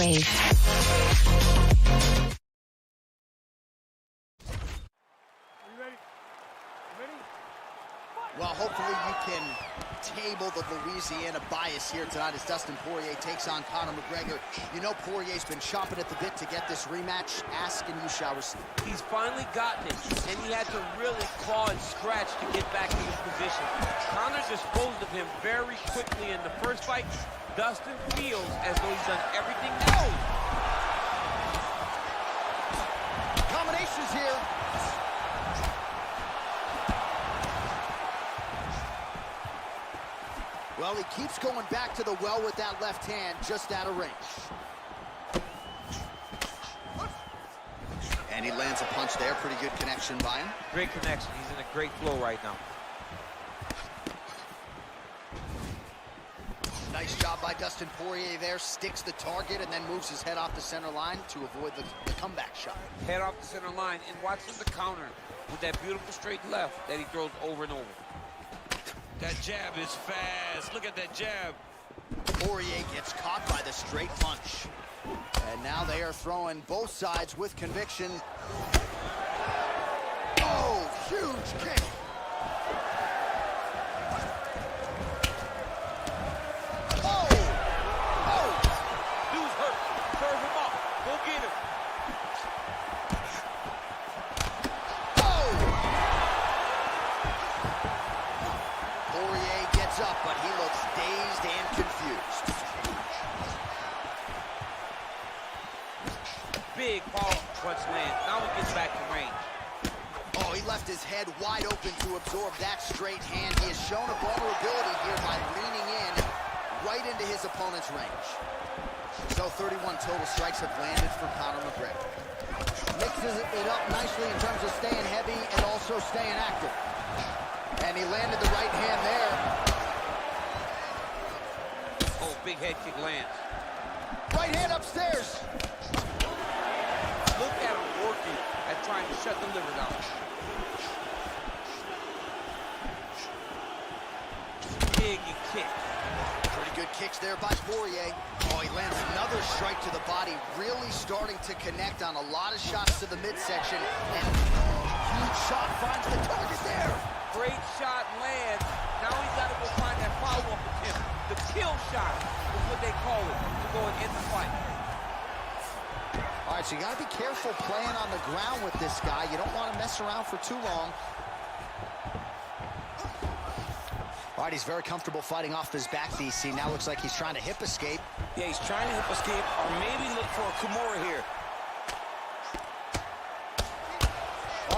Poirier. Well, hopefully you can table the Louisiana bias here tonight as Dustin Poirier takes on Conor McGregor. You know Poirier's been chomping at the bit to get this rematch. Ask and you shall receive. He's finally gotten it, and he had to really claw and scratch to get back to his position. Conor disposed of him very quickly in the first fight. Dustin feels as though he's done everything now. Combinations here. Well, he keeps going back to the well with that left hand, just out of range. And he lands a punch there. Pretty good connection by him. Great connection. He's in a great flow right now. Nice job by Dustin Poirier there. Sticks the target and then moves his head off the center line to avoid the comeback shot. Head off the center line and watch him the counter with that beautiful straight left that he throws over and over. That jab is fast. Look at that jab. Poirier gets caught by the straight punch. And now they are throwing both sides with conviction. Oh, huge kick. Oh! Oh! Dude's hurt. Serve him up. Go get him. Poirier gets up, but he looks dazed and confused. Big powerful punch lands. Now he gets back in range. Oh, he left his head wide open to absorb that straight hand. He has shown a vulnerability here by leaning in right into his opponent's range. So 31 total strikes have landed for Conor McGregor. Mixes it up nicely in terms of staying heavy and also staying active. And he landed the right hand there. Oh, big head kick lands. Right hand upstairs. Look at him working at trying to shut the liver down. Big kick. Pretty good kicks there by Poirier. Oh, he lands another strike to the body, really starting to connect on a lot of shots to the midsection. And huge shot finds the target there. Great shot lands. Now he's got to go find that follow-up attempt. The kill shot is what they call it to go and end the fight. All right, so you got to be careful playing on the ground with this guy. You don't want to mess around for too long. All right, he's very comfortable fighting off his back, DC. Now looks like he's trying to hip escape. Yeah, he's trying to hip escape or maybe look for a Kimura here.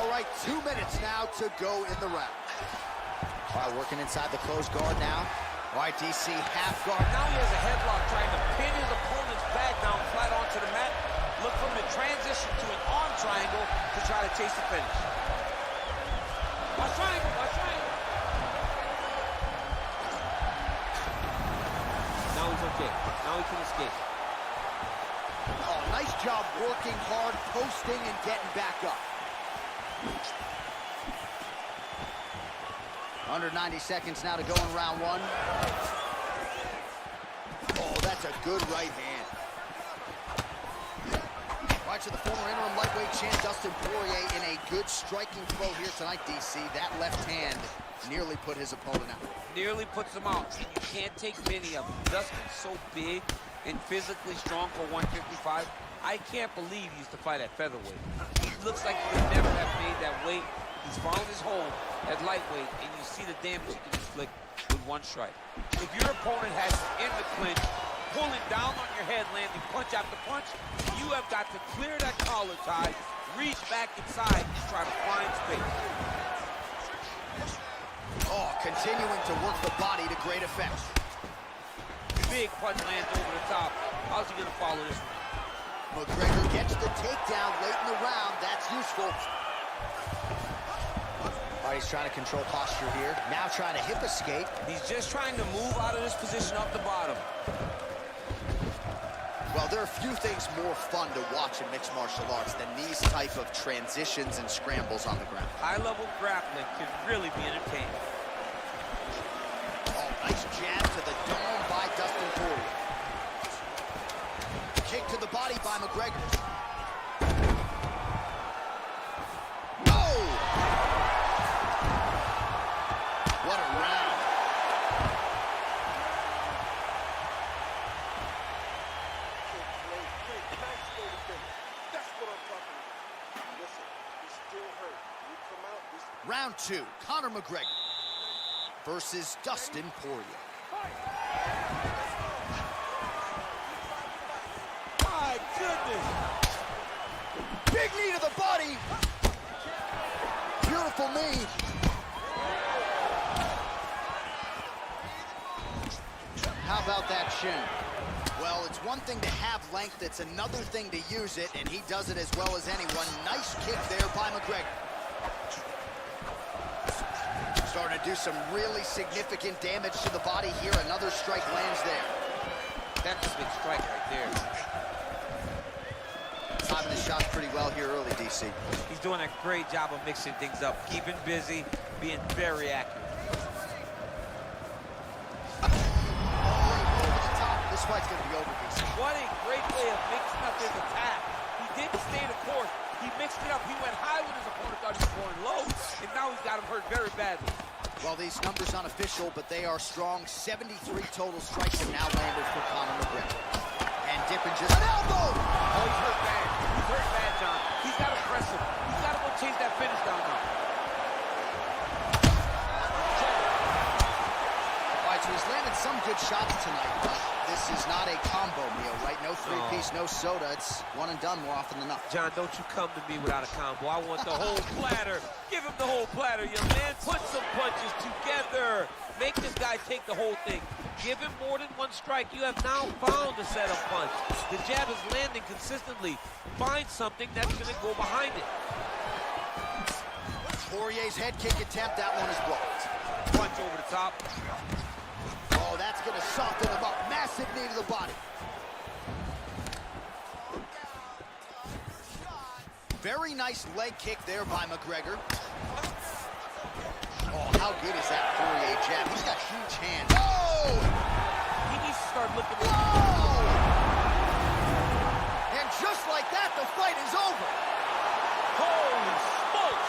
All right, 2 minutes now to go in the round. All right, working inside the closed guard now. All right, DC, half guard. Now he has a headlock trying to pin his opponent's back down flat onto the mat. Look from the transition to an arm triangle to try to chase the finish. Watch triangle, watch triangle. Now he's okay. Now he can escape. Oh, nice job working hard, posting, and getting back up. Under 90 seconds now to go in round one. Oh, that's a good right hand. Right to the former interim lightweight champ, Dustin Poirier, in a good striking flow here tonight, DC. That left hand nearly put his opponent out. Nearly puts him out. You can't take many of them. Dustin's so big and physically strong for 155. I can't believe he used to fight at featherweight. He looks like he could never have made that weight. He's found his home at lightweight, and you see the damage he can inflict with one strike. If your opponent has in the clinch, pulling down on your head, landing punch after punch, you have got to clear that collar tie, reach back inside, and try to find space. Oh, continuing to work the body to great effect. Big punch lands over the top. How's he gonna follow this one? McGregor gets the takedown late in the round. That's useful. All right, he's trying to control posture here. Now trying to hip escape. He's just trying to move out of this position off the bottom. Well, there are few things more fun to watch in mixed martial arts than these type of transitions and scrambles on the ground. High-level grappling can really be entertaining. Oh, nice jab to the dome by Dustin Poirier. Kick to the by McGregor. Oh! What a round. Round 2, Conor McGregor versus Dustin Poirier. My goodness! Big knee to the body. Beautiful knee. How about that shin? Well, it's one thing to have length, it's another thing to use it, and he does it as well as anyone. Nice kick there by McGregor. Starting to do some really significant damage to the body here. Another strike lands there. That's a big strike right there. Timing his shots pretty well here early, DC. He's doing a great job of mixing things up, keeping busy, being very accurate. Over the top. This fight's going to be over, DC. What a great way of mixing up his attack. He didn't stay the course. He mixed it up. He went high when his opponent thought he was going low, and now he's got him hurt very badly. Well, these numbers unofficial, but they are strong. 73 total strikes have now landed for Conor McGregor. And dipping just an elbow! Oh, he's hurt bad. He's hurt bad, John. He's got to press him. He's got to go chase that finish down now. All right, so he's landed some good shots tonight, but this is not a combo meal, right? No three-piece, no soda. It's one and done more often than not. John, don't you come to me without a combo. I want the whole platter. Give him the whole platter, young man. Put some punches together. Make this guy take the whole thing. Give him more than one strike. You have now found a setup punch. The jab is landing consistently. Find something that's going to go behind it. Poirier's head kick attempt, that one is blocked. Punch over the top. Oh, that's going to soften him up. Massive knee to the body. Very nice leg kick there by McGregor. Oh, how good is that Poirier jab? He's got huge hands. Oh! He needs to start looking. Whoa! And just like that, the fight is over. Holy smokes!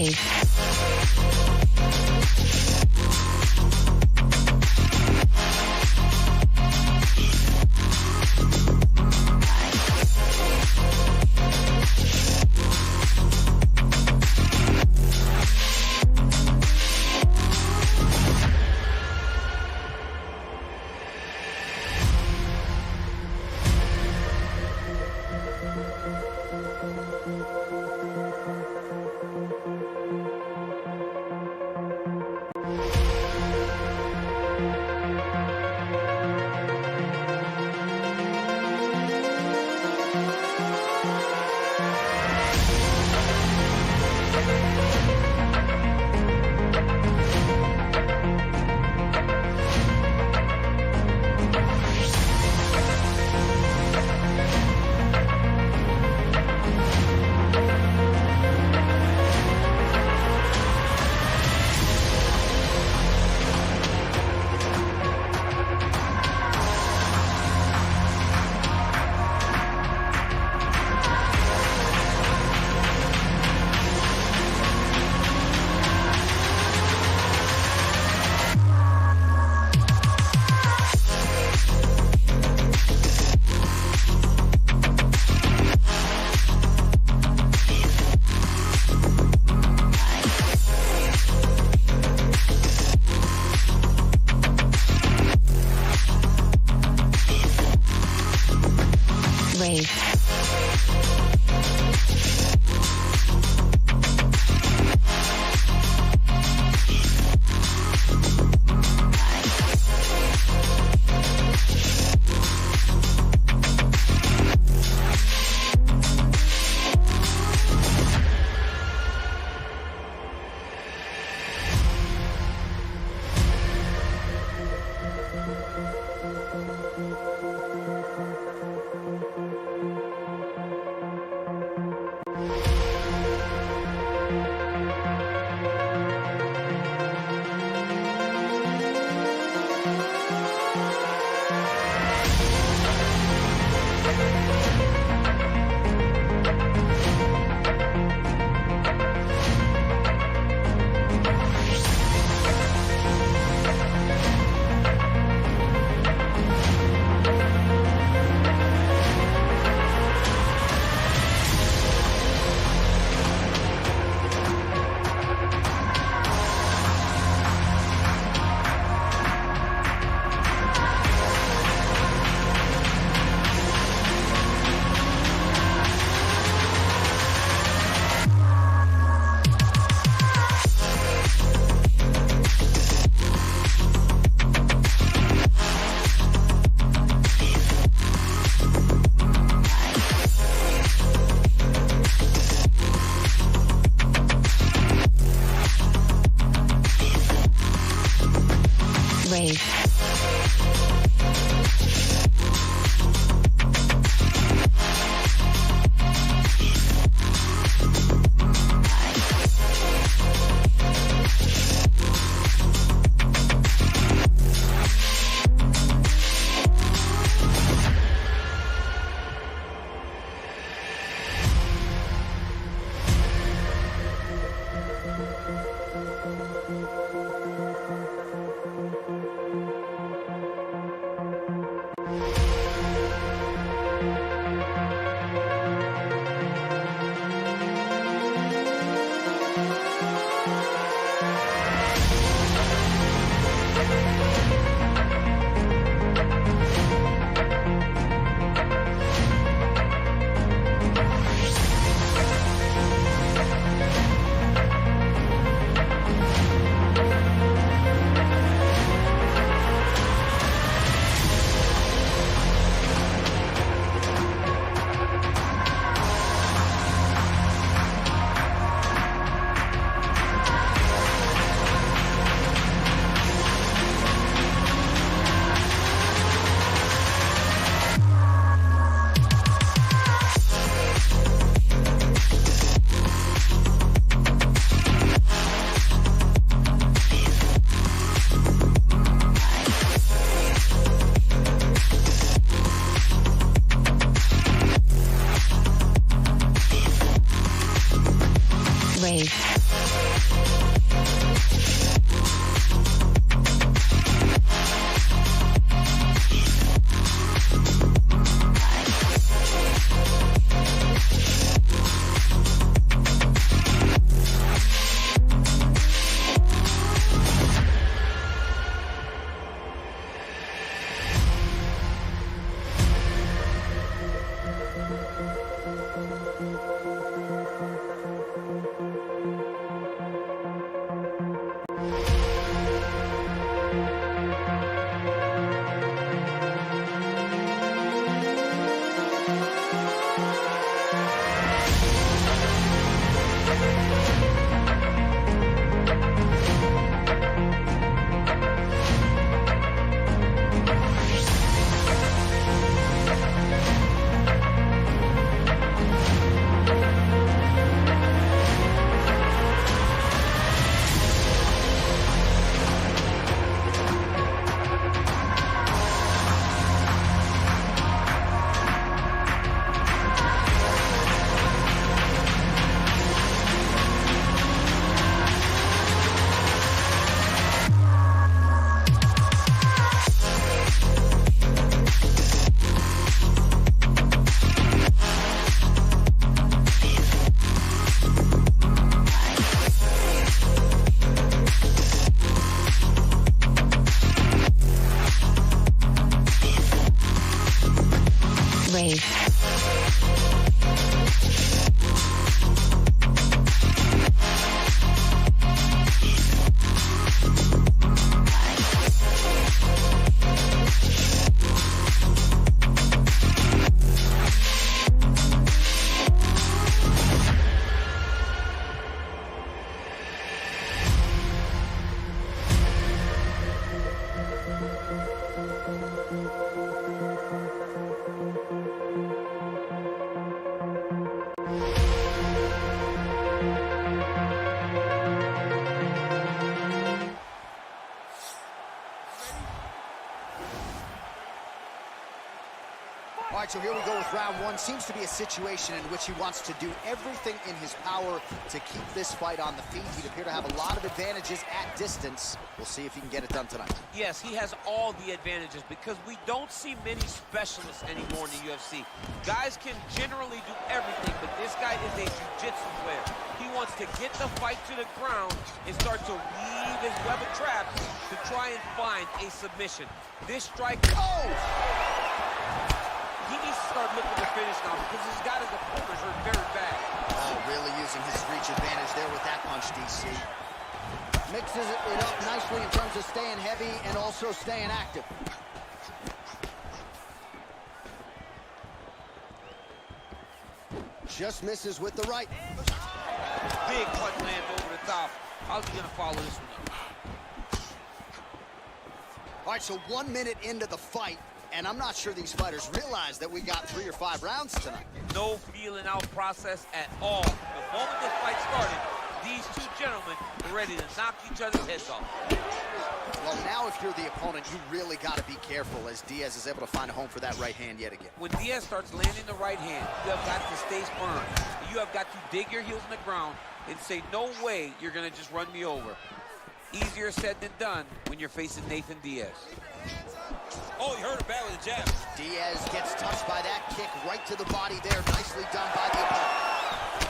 Rave. Rave. Rave. Rave. All right, so here we go with round one. Seems to be a situation in which he wants to do everything in his power to keep this fight on the feet. He'd appear to have a lot of advantages at distance. We'll see if he can get it done tonight. Yes, he has all the advantages because we don't see many specialists anymore in the UFC. Guys can generally do everything, but this guy is a jiu-jitsu player. He wants to get the fight to the ground and start to weave his web of traps to try and find a submission. This striker... Oh! He needs to start looking to finish now because he's got his opponent hurt very bad. Oh, really using his reach advantage there with that punch, DC. Mixes it up nicely in terms of staying heavy and also staying active. Just misses with the right. Big punch lands over the top. How's he going to follow this one up? All right, so 1 minute into the fight, and I'm not sure these fighters realize that we got 3 or 5 rounds tonight. No feeling out process at all. The moment this fight started, these two gentlemen were ready to knock each other's heads off. Well, now if you're the opponent, you really got to be careful as Diaz is able to find a home for that right hand yet again. When Diaz starts landing the right hand, you have got to stay firm. You have got to dig your heels in the ground and say, no way you're going to just run me over. Easier said than done when you're facing Nathan Diaz. Oh, he hurt him bad with a jab. Diaz gets touched by that kick right to the body there. Nicely done by the opponent.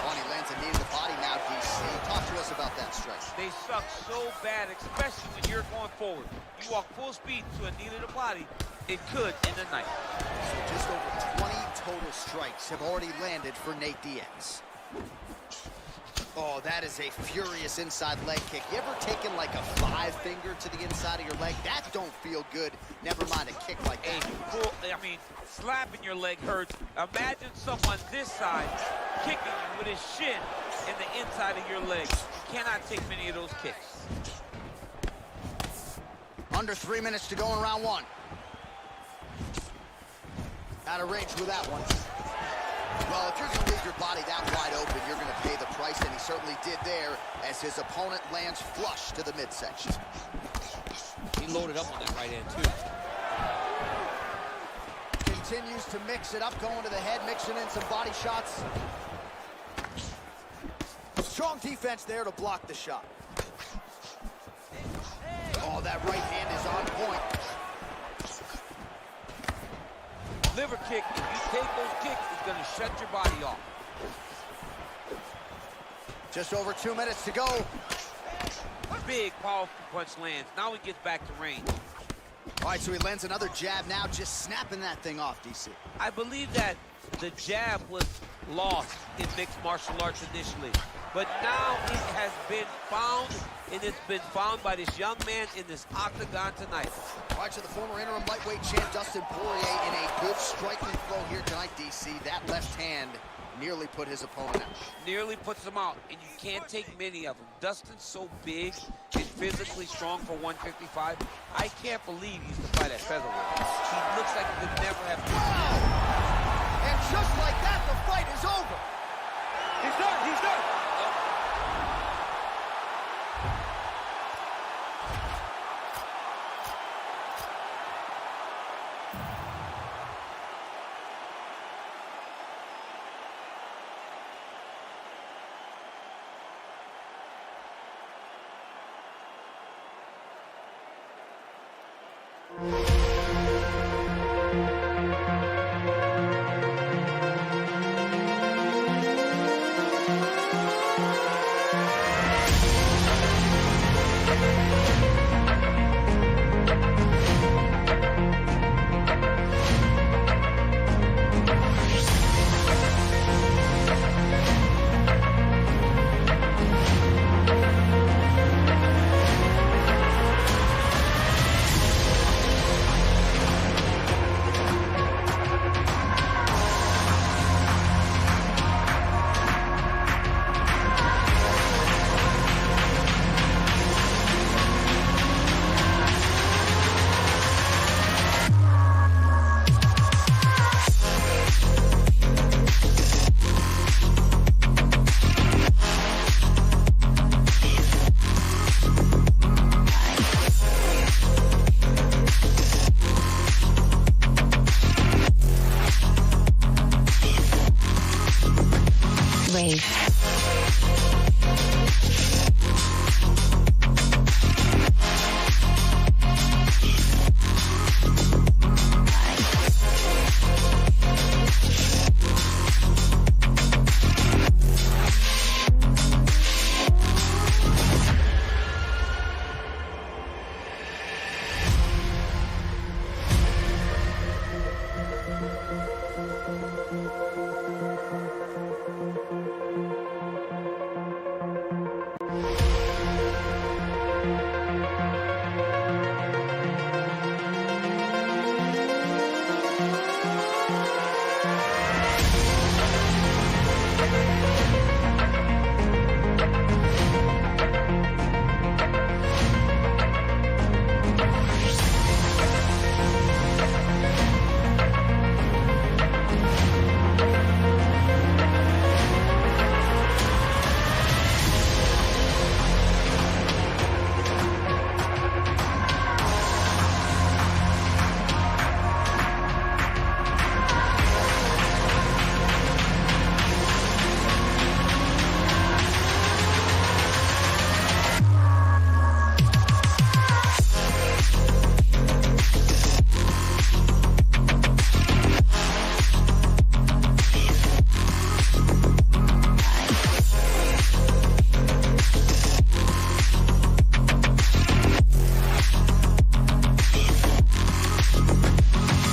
Oh, and he lands a knee to the body now, DC. Talk to us about that strike. They suck so bad, especially when you're going forward. You walk full speed to a knee to the body, it could end the night. So just over 20 total strikes have already landed for Nate Diaz. Oh, that is a furious inside leg kick. You ever taken like a 5-finger to the inside of your leg? That don't feel good. Never mind a kick like that. I mean, slapping your leg hurts. Imagine someone this side kicking you with his shin in the inside of your leg. You cannot take many of those kicks. Under 3 minutes to go in round one. Out of range with that one. Well, if you're going to leave your body that wide open, you're going to pay the price, and he certainly did there as his opponent lands flush to the midsection. He loaded up on that right hand, too. Continues to mix it up, going to the head, mixing in some body shots. Strong defense there to block the shot. Oh, that right hand is on point. Liver kick, if you take those kicks, it's going to shut your body off. Just over 2 minutes to go. Big, powerful punch lands. Now he gets back to range. All right, so he lands another jab now, just snapping that thing off, DC. I believe that the jab was lost in mixed martial arts initially, but now it has been found, and it's been found by this young man in this octagon tonight. All right, so the former interim lightweight champ Dustin Poirier in a good striking flow here tonight, DC. That left hand nearly put his opponent out. Nearly puts him out, and you can't take many of them. Dustin's so big and physically strong for 155. I can't believe he used to fight at featherweight. He looks like he could never have... Wow! And just like that, the fight is over. He's done, he's done. Rave.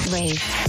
Rave.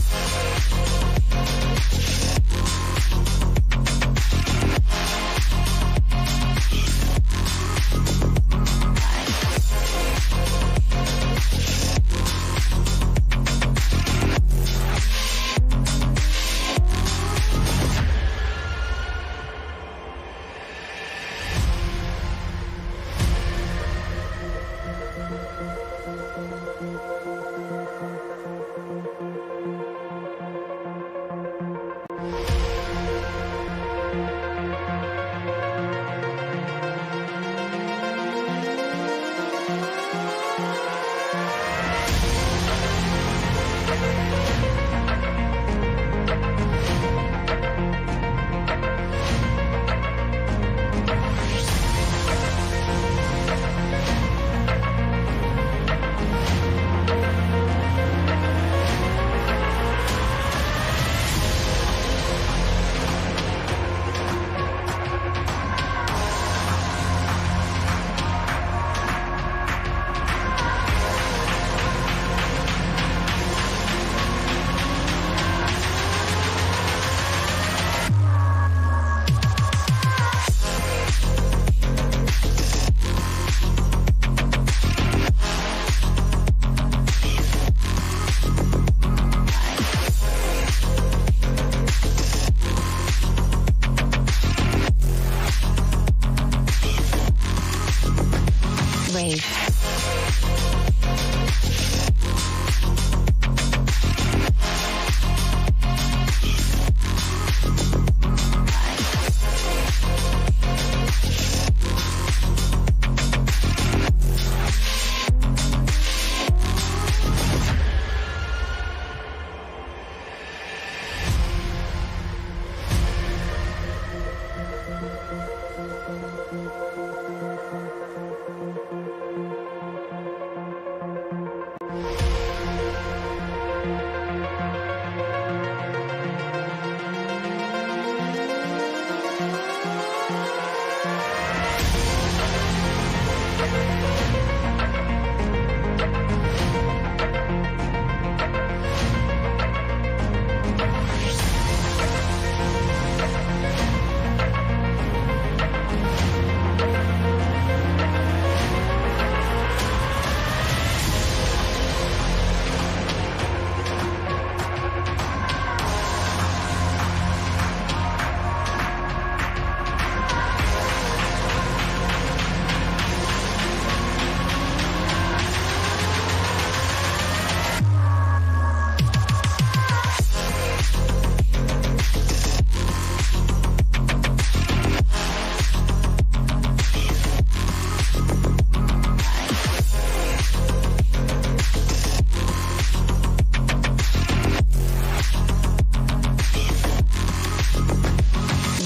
Rave.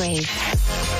Rave.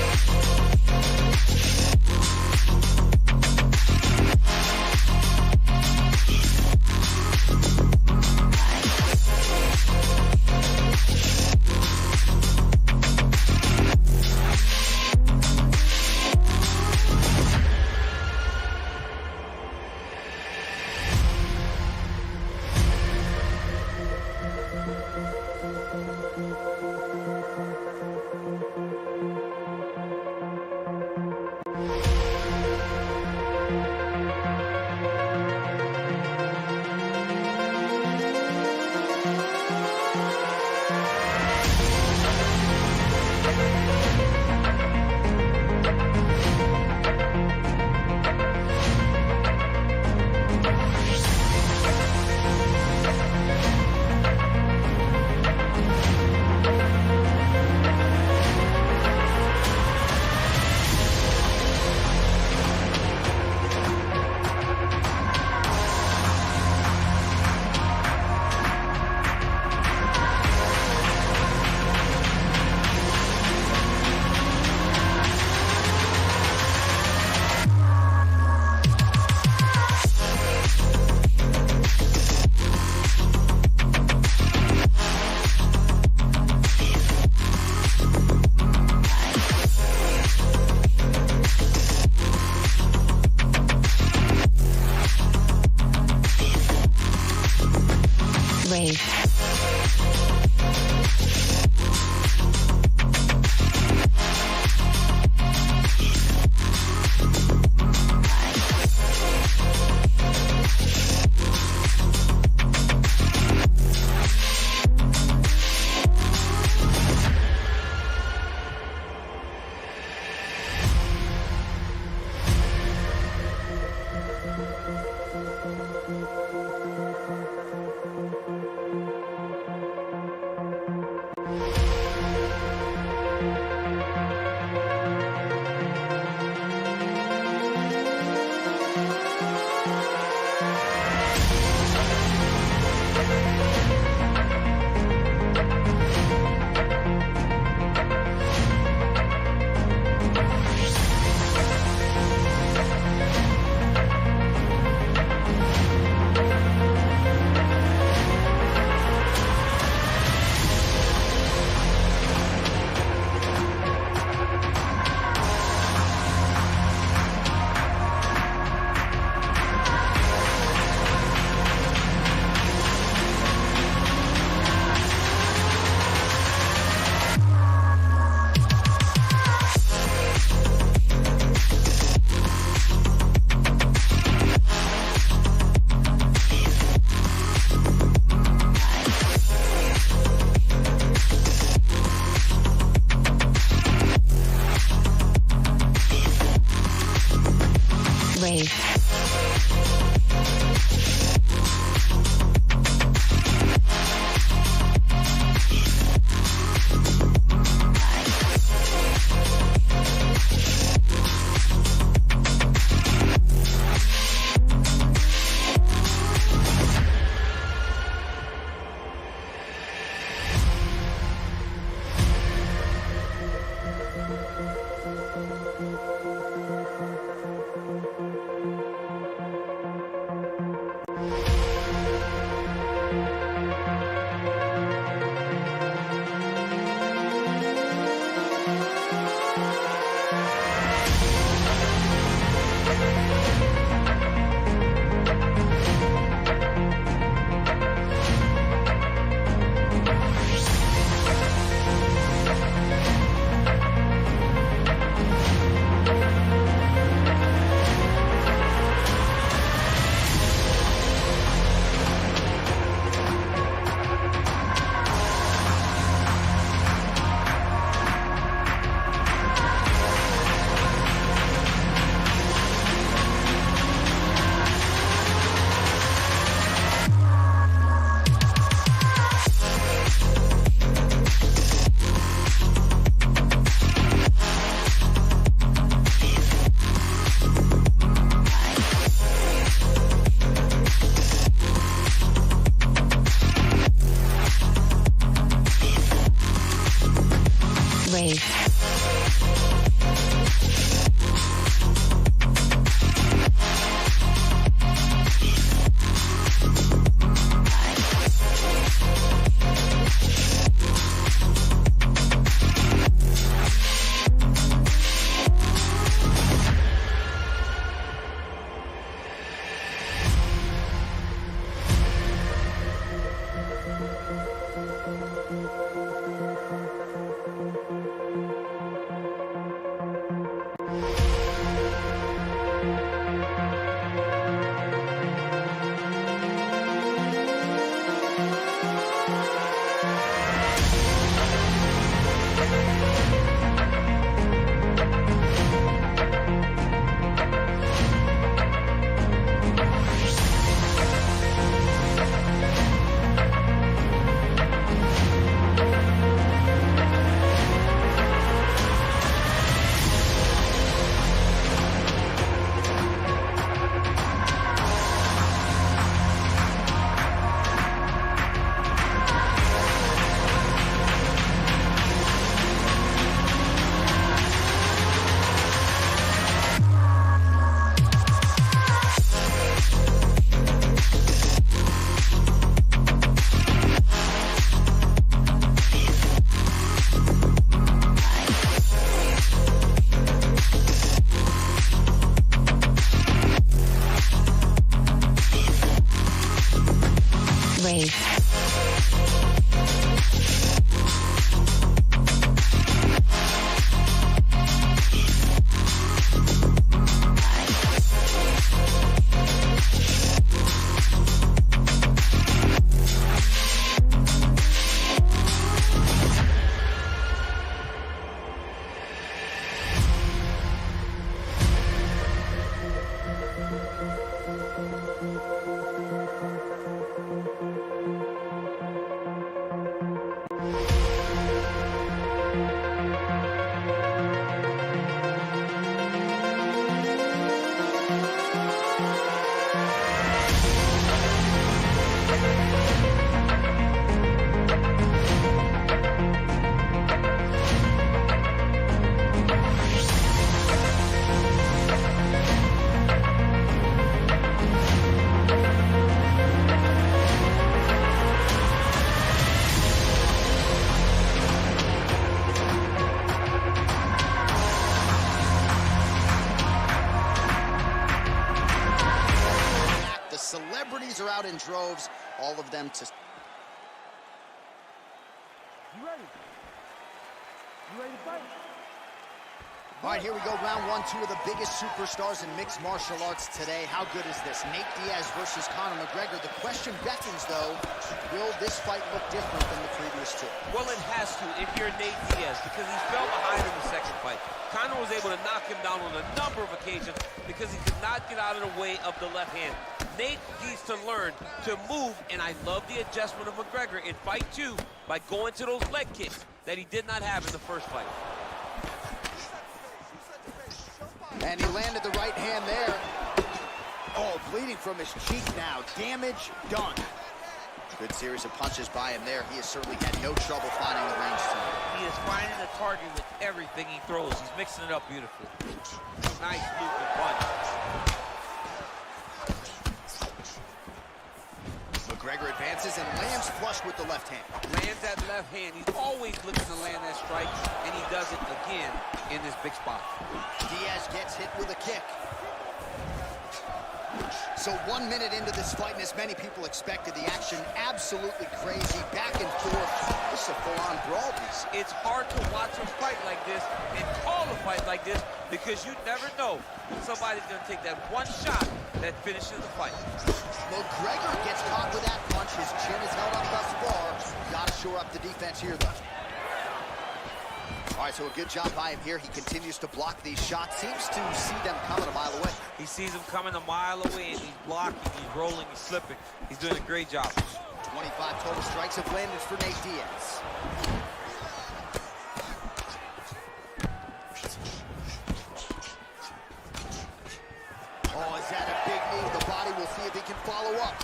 Rave. Rave. Celebrities are out in droves, all of them to... You ready? You ready to fight? All right, here we go, round one, two of the biggest superstars in mixed martial arts today. How good is this? Nate Diaz versus Conor McGregor. The question beckons, though, will this fight look different than the previous two? Well, it has to if you're Nate Diaz, because he fell behind in the second fight. Conor was able to knock him down on a number of occasions because he could not get out of the way of the left hand. Nate needs to learn to move, and I love the adjustment of McGregor in fight two by going to those leg kicks that he did not have in the first fight. And he landed the right hand there. Oh, bleeding from his cheek now. Damage done. Good series of punches by him there. He has certainly had no trouble finding the range tonight. He is finding the target with everything he throws. He's mixing it up beautifully. Nice looping punch. McGregor advances and lands flush with the left hand. Lands that left hand. He's always looking to land that strike, and he does it again in this big spot. Diaz gets hit with a kick. So 1 minute into this fight, and as many people expected, the action absolutely crazy, back and forth. This is a full-on brawl. It's hard to watch a fight like this and call a fight like this because you never know when somebody's going to take that one shot that finishes the fight. McGregor gets caught with that punch. His chin is held up thus far. Got to shore up the defense here, though. All right, so a good job by him here. He continues to block these shots. Seems to see them coming a mile away. He sees them coming a mile away, and he's blocking, he's rolling, he's slipping. He's doing a great job. 25 total strikes have landed for Nate Diaz. Oh, is that a big knee? The body will see if he can follow up.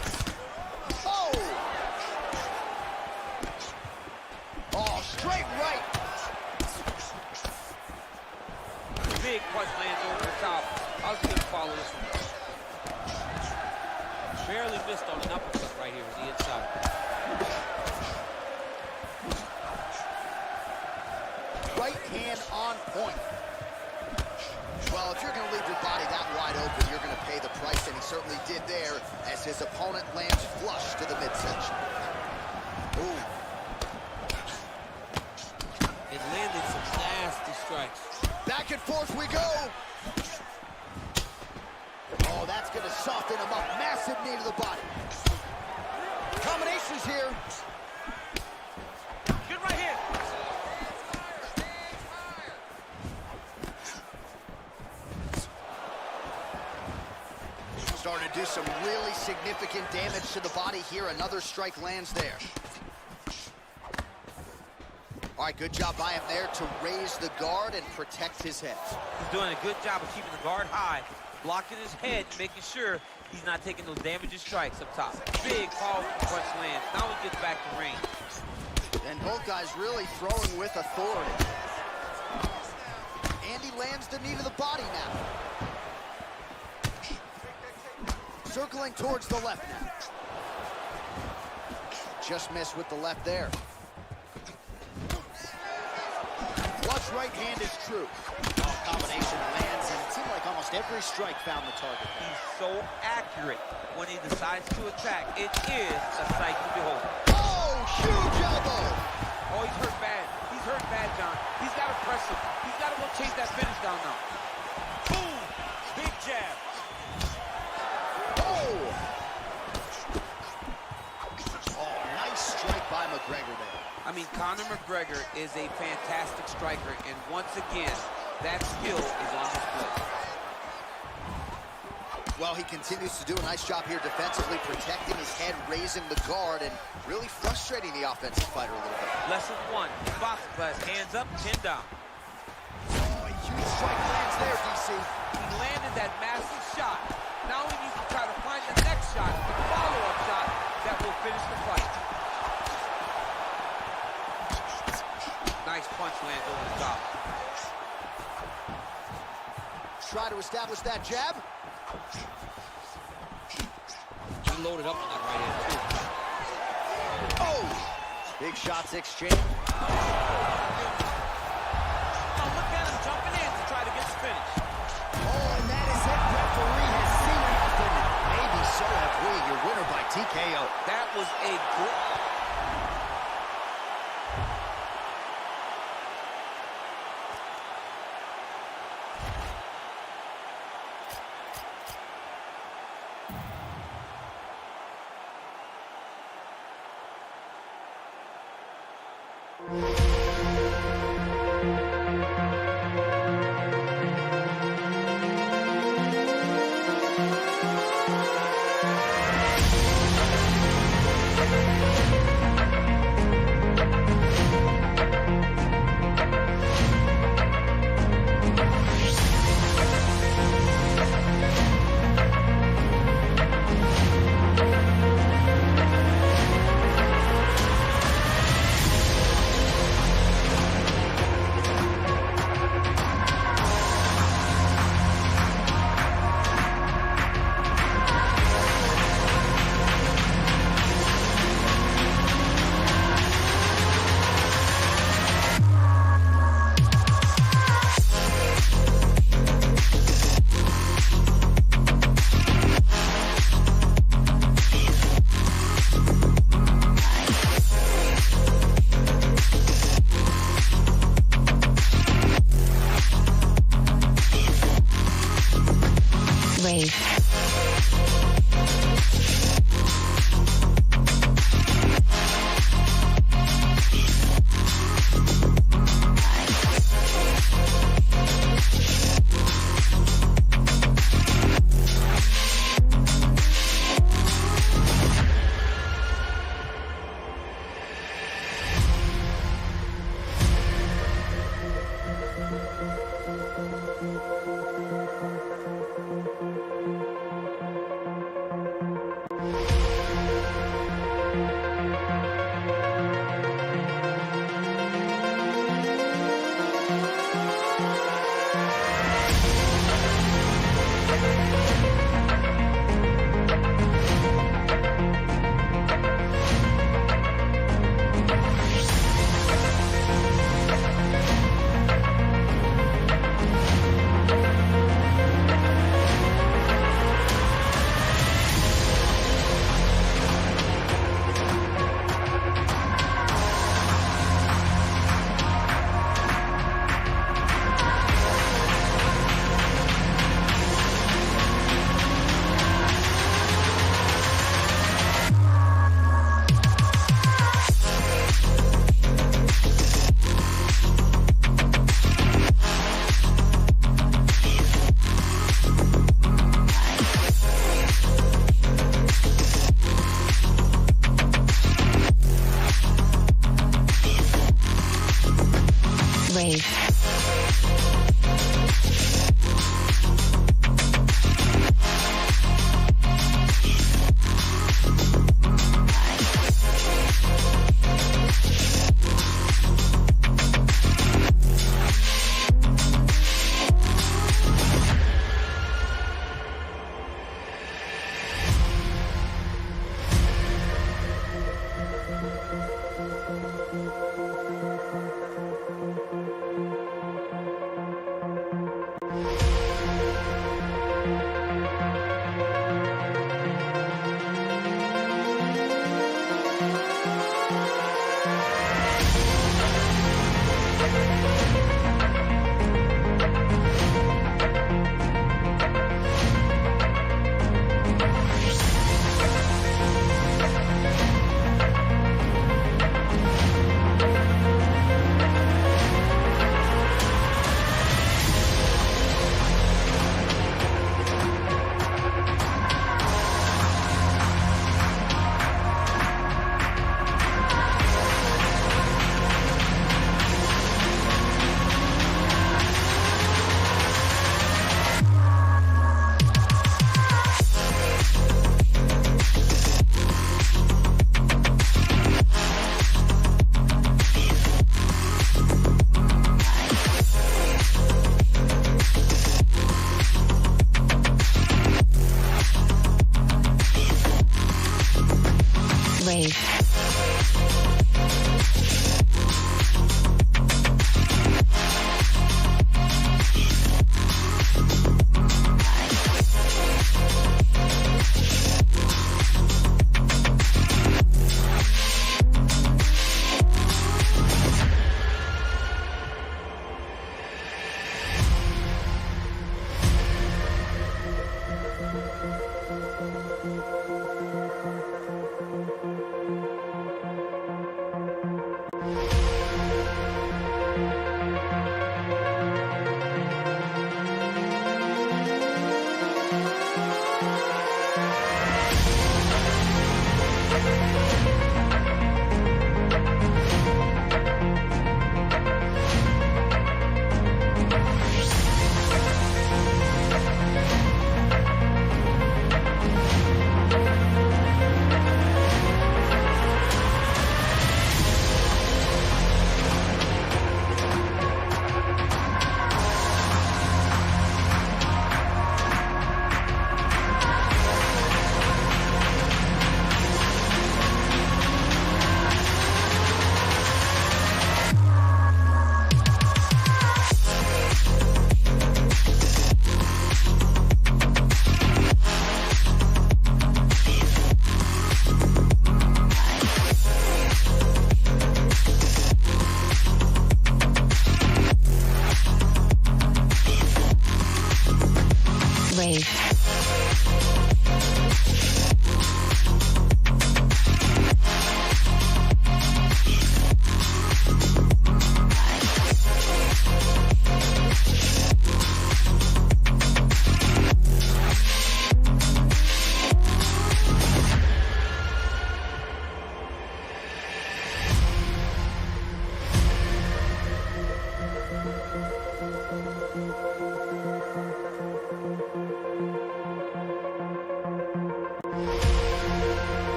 Oh! Oh, straight right. Big punch lands over the top. I was going to follow this one. Barely missed on an uppercut right here on the inside. Right hand on point. Well, if you're going to leave your body that wide open, you're going to pay the price, and he certainly did there as his opponent lands flush to the midsection. Ooh. It landed some nasty strikes. Back and forth we go. Oh, that's going to soften him up. Massive knee to the body. Combinations here. Good right hand. Starting to do some really significant damage to the body here. Another strike lands there. All right, good job by him there to raise the guard and protect his head. He's doing a good job of keeping the guard high, blocking his head, making sure he's not taking those damaging strikes up top. Big, powerful punch lands. Now he gets back to range. And both guys really throwing with authority. And he lands the knee to the body now. Circling towards the left now. Just missed with the left there. Flush right hand is true. Oh, combination lands, and it seemed like almost every strike found the target. He's so accurate when he decides to attack. It is a sight to behold. Oh, huge elbow. Oh, he's hurt bad. He's hurt bad, John. He's got to press him. He's got to go chase that finish down now. Boom! Big jab. Oh, nice strike by McGregor there. I mean, Conor McGregor is a fantastic striker, and once again, that skill is on display. Well, he continues to do a nice job here defensively, protecting his head, raising the guard, and really frustrating the offensive fighter a little bit. Lesson one, boxing class, hands up, chin down. Oh, a huge strike lands there, DC. He landed that massive shot. Now he needs to try to find the next shot, the follow-up shot that will finish the fight. Nice punch lands over the top. Try to establish that jab. He loaded up on that right hand, too. Oh! Big shots exchanged. Oh, look at him jumping in to try to get the finish. Oh, and that is it. Referee has seen nothing. Maybe so have we. Your winner by TKO. That was a good... Rafe.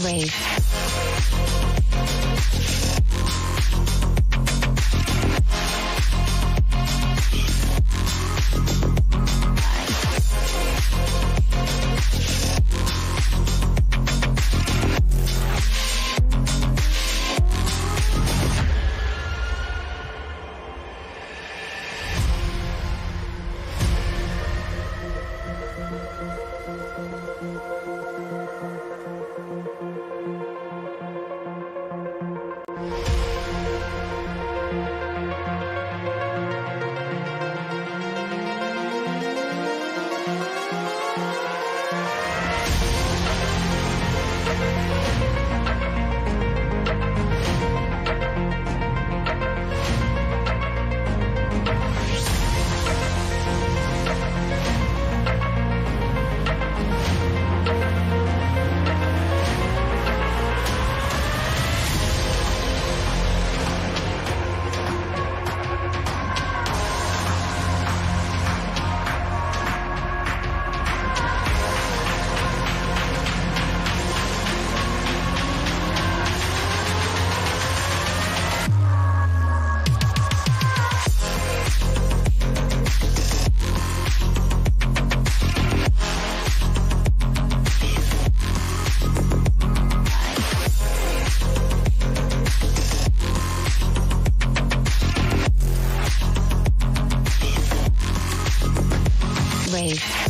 Wave. Wave.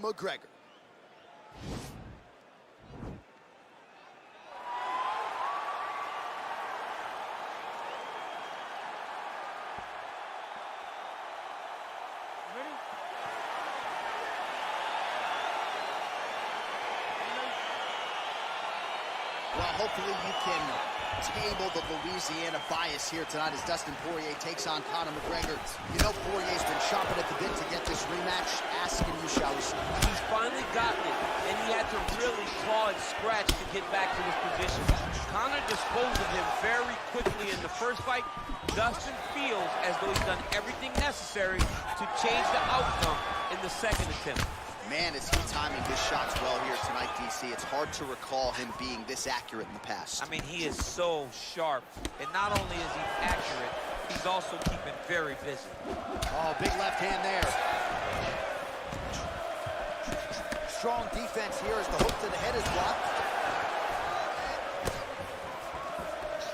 McGregor. hopefully you can table the Louisiana bias here tonight as Dustin Poirier takes on Conor McGregor. You know Poirier's been chomping at the bit to get this rematch. Asking you, shall we see? He's finally gotten it, and he had to really claw and scratch to get back to this position. Conor disposed of him very quickly in the first fight. Dustin feels as though he's done everything necessary to change the outcome in the second attempt. Man, is he timing his shots well here tonight, DC. It's hard to recall him being this accurate in the past. I mean, he is so sharp. And not only is he accurate, he's also keeping very busy. Oh, big left hand there. Strong defense here as the hook to the head is blocked.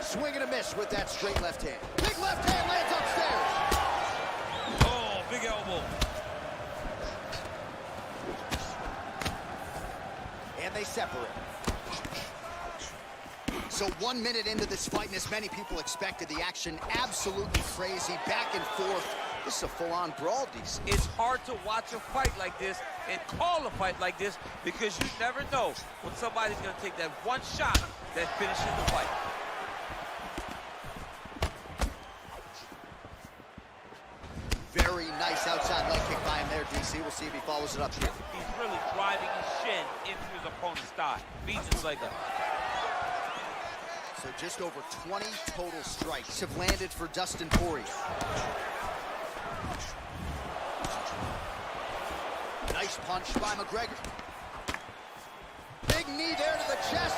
Swing and a miss with that straight left hand. Big left hand lands upstairs. Oh, big elbow. And they separate. So 1 minute into this fight, and as many people expected, the action absolutely crazy, back and forth. This is a full-on brawl, DC. It's hard to watch a fight like this and call a fight like this because you never know when somebody's going to take that one shot that finishes the fight. Very nice outside leg kick by him there, DC. We'll see if he follows it up here. He's really driving his shin into his opponent's thigh. Beats his leg up. So just over 20 total strikes have landed for Dustin Poirier. Nice punch by McGregor. Big knee there to the chest.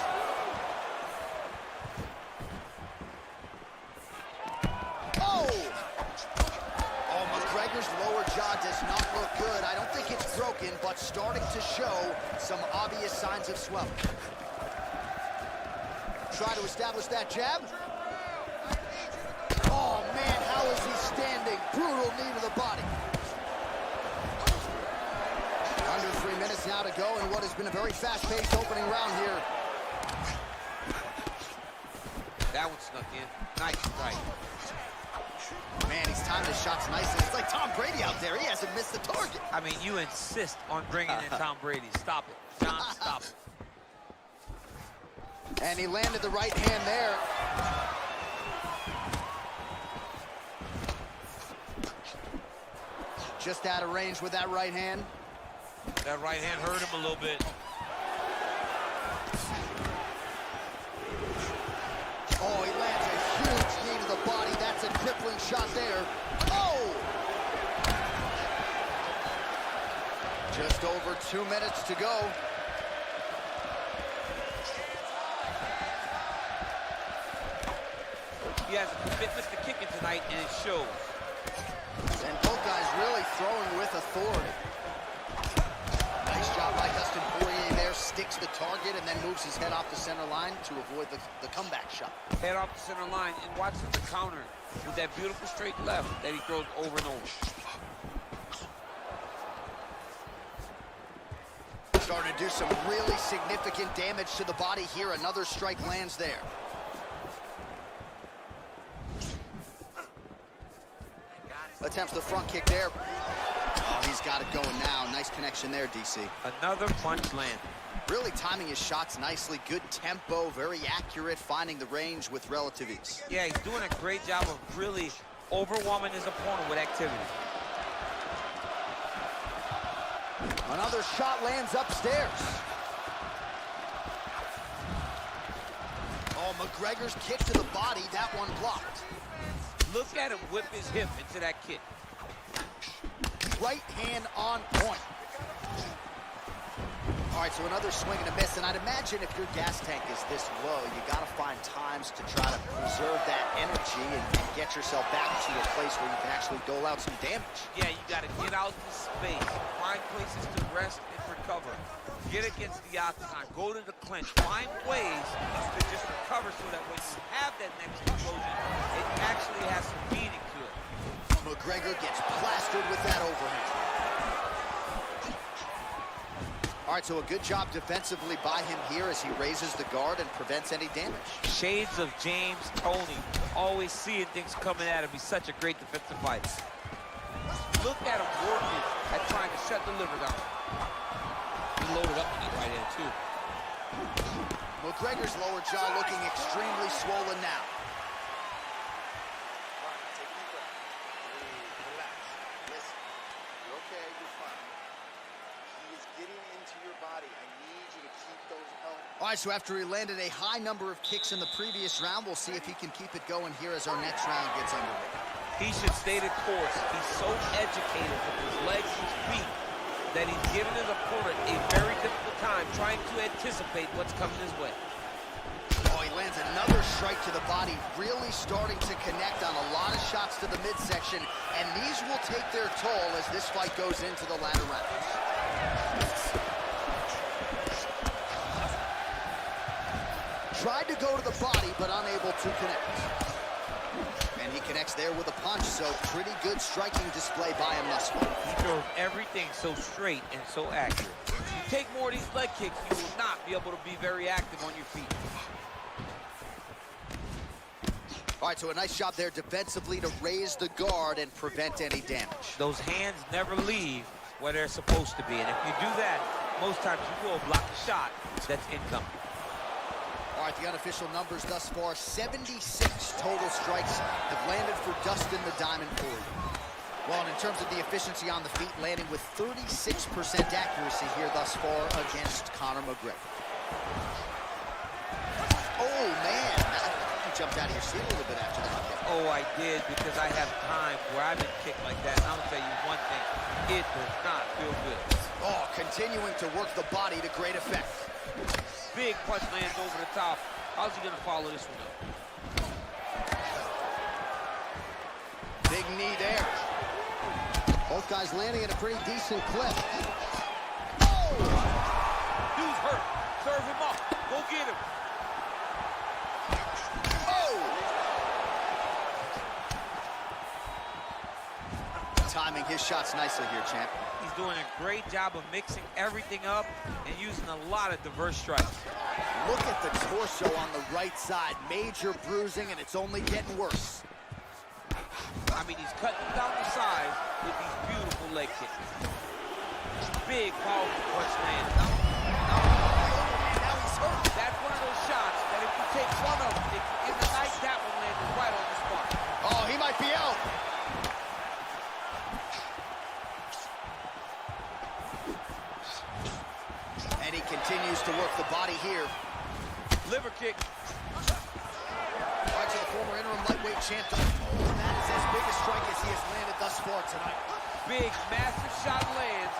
McGregor's lower jaw does not look good. I don't think it's broken, but starting to show some obvious signs of swelling. Try to establish that jab. Oh, man, how is he standing? Brutal knee to the body. Under 3 minutes now to go in what has been a very fast-paced opening round here. That one snuck in. Nice strike. Man, he's timed his shots nicely. It's like Tom Brady out there. He hasn't missed the target. I mean, you insist on bringing in Tom Brady. Stop it. John, stop it. And he landed the right hand there. Just out of range with that right hand. That right hand hurt him a little bit. Oh, he lands a huge knee to the body. That's a crippling shot there. Oh! Just over 2 minutes to go. He has a commitment to kicking tonight, and it shows. And both guys really throwing with authority. Nice job by Dustin Poirier there. Sticks the target and then moves his head off the center line to avoid the comeback shot. Head off the center line and watch the counter with that beautiful straight left that he throws over and over. Starting to do some really significant damage to the body here. Another strike lands there. Attempts the front kick there. Oh, he's got it going now. Nice connection there, DC. Another punch land. Really timing his shots nicely. Good tempo, very accurate, finding the range with relative ease. Yeah, he's doing a great job of really overwhelming his opponent with activity. Another shot lands upstairs. Oh, McGregor's kick to the body. That one blocked. Look at him whip his hip into that kick. Right hand on point. All right, so another swing and a miss, and I'd imagine if your gas tank is this low, you got to find times to try to preserve that energy and get yourself back to a place where you can actually dole out some damage. Yeah, you got to get out in space, find places to rest and recover. Get against the octagon, go to the clinch, find ways to just recover so that when you have that next explosion, it actually has some meaning to it. McGregor gets plastered with that overhand. All right, so a good job defensively by him here as he raises the guard and prevents any damage. Shades of James Toney, always seeing things coming at him. He's such a great defensive fighter. Look at him working at trying to shut the liver down. He loaded up on that right hand, too. McGregor's lower jaw looking extremely swollen now. Take a deep breath. Relax. Listen. You're okay. You're fine. He is getting into your body. I need you to keep those elbows. All right, so after he landed a high number of kicks in the previous round, we'll see if he can keep it going here as our next round gets underway. He should stay the course. He's so educated with his legs and his feet that he's giving his opponent a very difficult time trying to anticipate what's coming his way. Oh, he lands another strike to the body, really starting to connect on a lot of shots to the midsection, and these will take their toll as this fight goes into the latter rounds. Tried to go to the body, but unable to connect. And he connects there with a punch, so pretty good striking display by him thus far. He throws everything so straight and so accurate. If you take more of these leg kicks, you will not be able to be very active on your feet. All right, so a nice job there defensively to raise the guard and prevent any damage. Those hands never leave where they're supposed to be, and if you do that, most times you will block the shot that's incoming. All right, the unofficial numbers thus far, 76 total strikes have landed for Dustin the Diamond Poirier. Well, and in terms of the efficiency on the feet, landing with 36% accuracy here thus far against Conor McGregor. Oh, man. You jumped out of your seat a little bit after that. Oh, I did, because I have times where I've been kicked like that, and I'm going to tell you one thing, it does not feel good. Oh, continuing to work the body to great effect. Big punch lands over the top. How's he going to follow this one up? Big knee there. Both guys landing at a pretty decent clip. Oh! Dude's hurt. Serve him up. Go get him. Oh! Timing his shots nicely here, champ. He's doing a great job of mixing everything up and using a lot of diverse strikes. Look at the torso on the right side. Major bruising, and it's only getting worse. I mean, he's cutting down the size with these beautiful leg kicks. Big, powerful punch land. Now he's hurt. That's one of those shots that if you take one of them, in the night, that one landed right on the spot. Oh, he might be out. And he continues to work the body here. Liver kick. Right to the former interim lightweight champ. Oh, that is as big a strike as he has landed thus far tonight. Big, massive shot lands.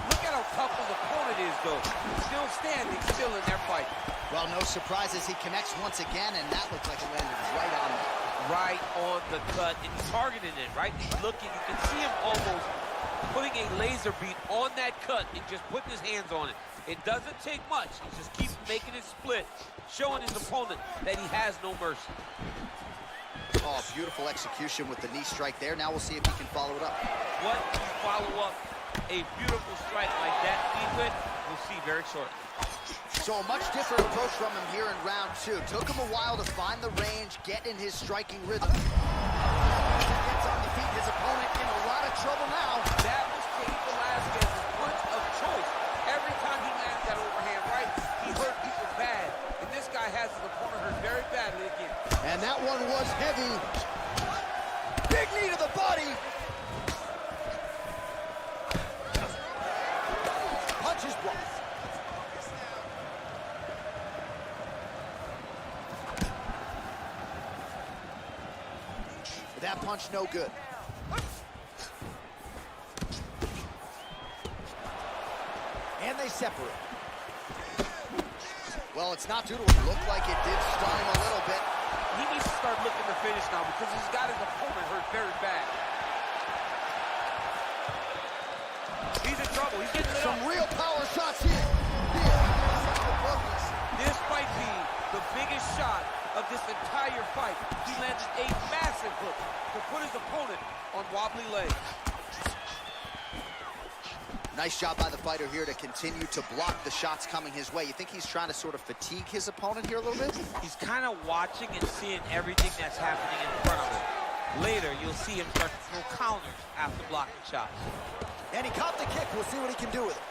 Look at how tough his opponent is, though. Still standing, still in their fight. Well, no surprises. He connects once again, and that looks like it landed right on him. Right on the cut, and he's targeting it, right? He's looking. You can see him almost putting a laser beam on that cut and just putting his hands on it. It doesn't take much. He just keeps making it split, showing his opponent that he has no mercy. Oh, beautiful execution with the knee strike there. Now we'll see if he can follow it up. What you follow up a beautiful strike like that with, we'll see very shortly. So a much different approach from him here in round two. Took him a while to find the range, get in his striking rhythm. Gets on the feet, his opponent in a lot of trouble now. That was Cain Velasquez's punch of choice. Every time he lands that overhand right, he hurt people bad. And this guy has his opponent hurt very badly again. And that one was heavy. Big knee to the body. Punches blocked. That punch no good. And they separate. Well, it's not due to it. Looked like it did stun him a little bit. He needs to start looking to finish now because he's got his opponent hurt very bad. He's in trouble. He's getting lit Some up. real power shots here. This might be the biggest shot of this entire fight. He landed a massive hook to put his opponent on wobbly legs. Nice job by the fighter here to continue to block the shots coming his way. You think he's trying to sort of fatigue his opponent here a little bit? He's kind of watching and seeing everything that's happening in front of him. Later, you'll see him start to throw counters after blocking shots. And he caught the kick. We'll see what he can do with it.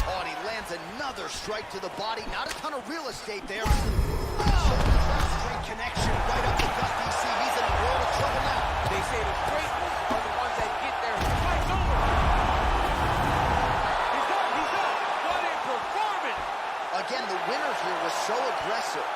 Oh, and he lands another strike to the body. Not a ton of real estate there. Straight connection right up the gut, DC. He's in a world of trouble now. They say the straight ones are the ones that get there. Fight's over. He's up, he's up. What a performance. Again, the winner here was so aggressive.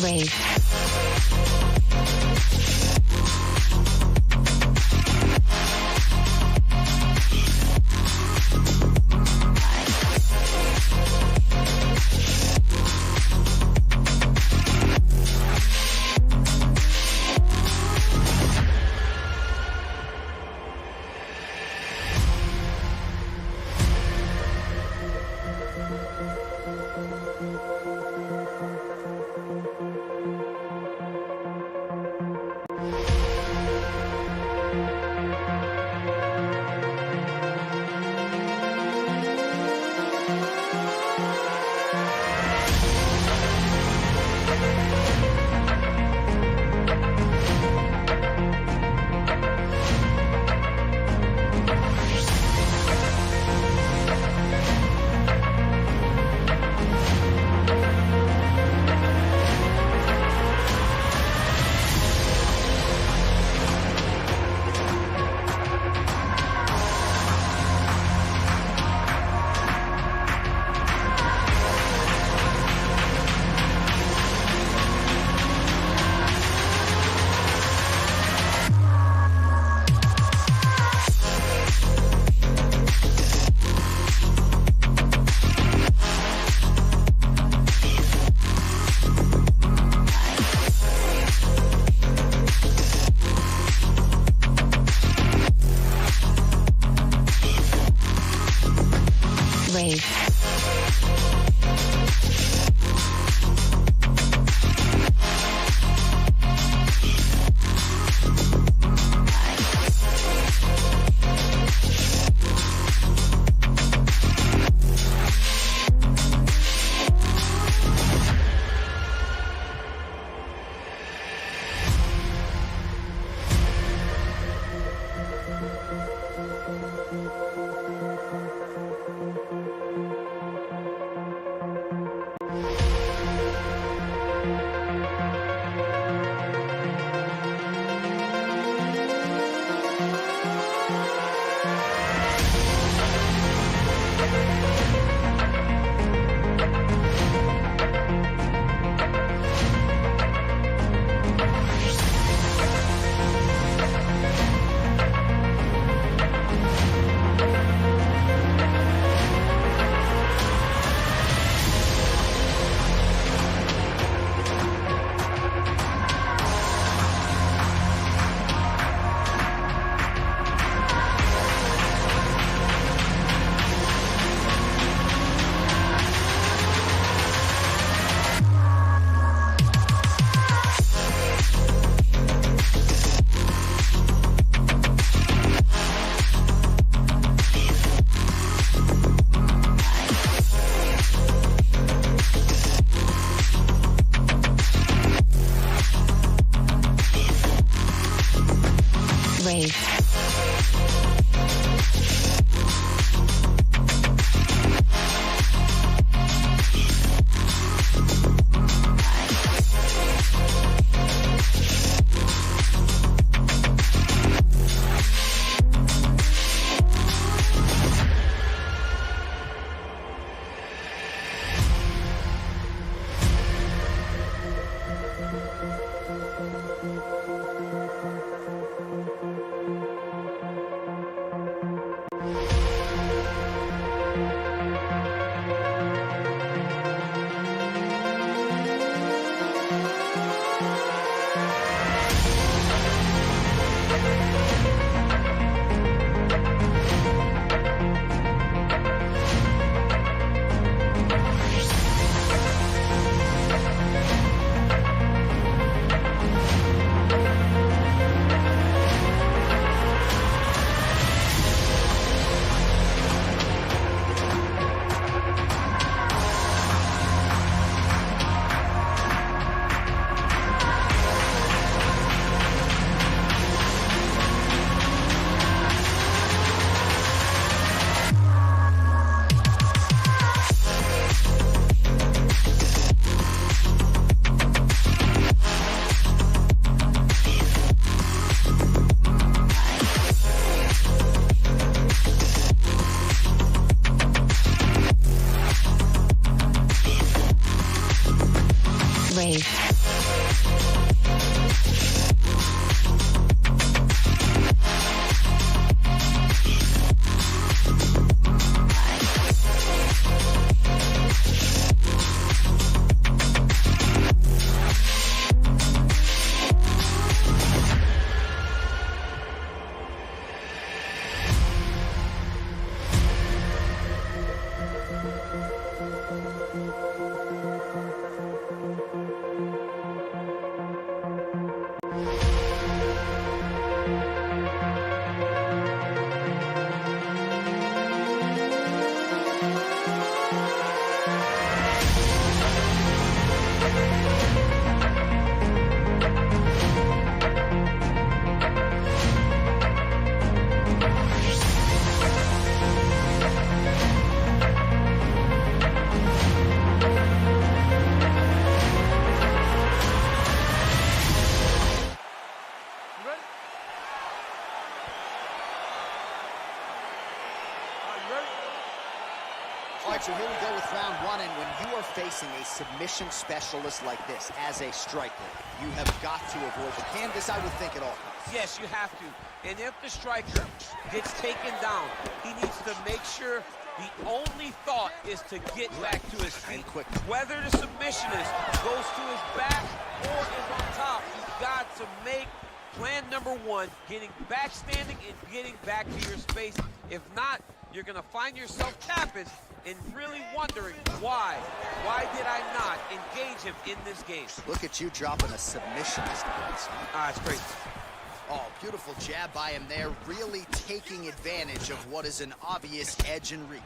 Rave. Rave. right, so here we go with round one, and when you are facing a submission specialist like this as a striker, you have got to avoid the canvas, I would think, at all costs. Yes, you have to. And if the striker gets taken down, he needs to make sure the only thought is to get back to his feet. Whether the submissionist goes to his back or is on top, you've got to make plan number one, getting back standing and getting back to your space. If not, you're going to find yourself tapping and really wondering why. Why did I not engage him in this game? Look at you dropping a submissionist. It's crazy. Oh, beautiful jab by him there, really taking advantage of what is an obvious edge and reach.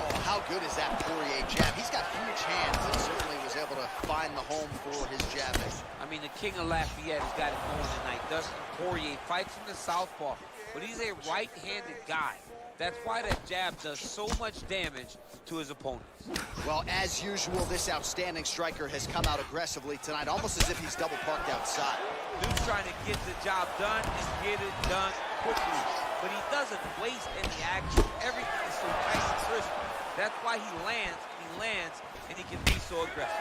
Oh, how good is that Poirier jab? He's got huge hands and certainly was able to find the home for his jabbing. I mean, the King of Lafayette has got it going tonight. Dustin Poirier fights from the southpaw, but he's a right-handed guy. That's why that jab does so much damage to his opponents. Well, as usual, this outstanding striker has come out aggressively tonight, almost as if he's double parked outside. Dude's trying to get the job done and get it done quickly, but he doesn't waste any action. Everything is so nice and crisp. That's why he lands, and he can be so aggressive.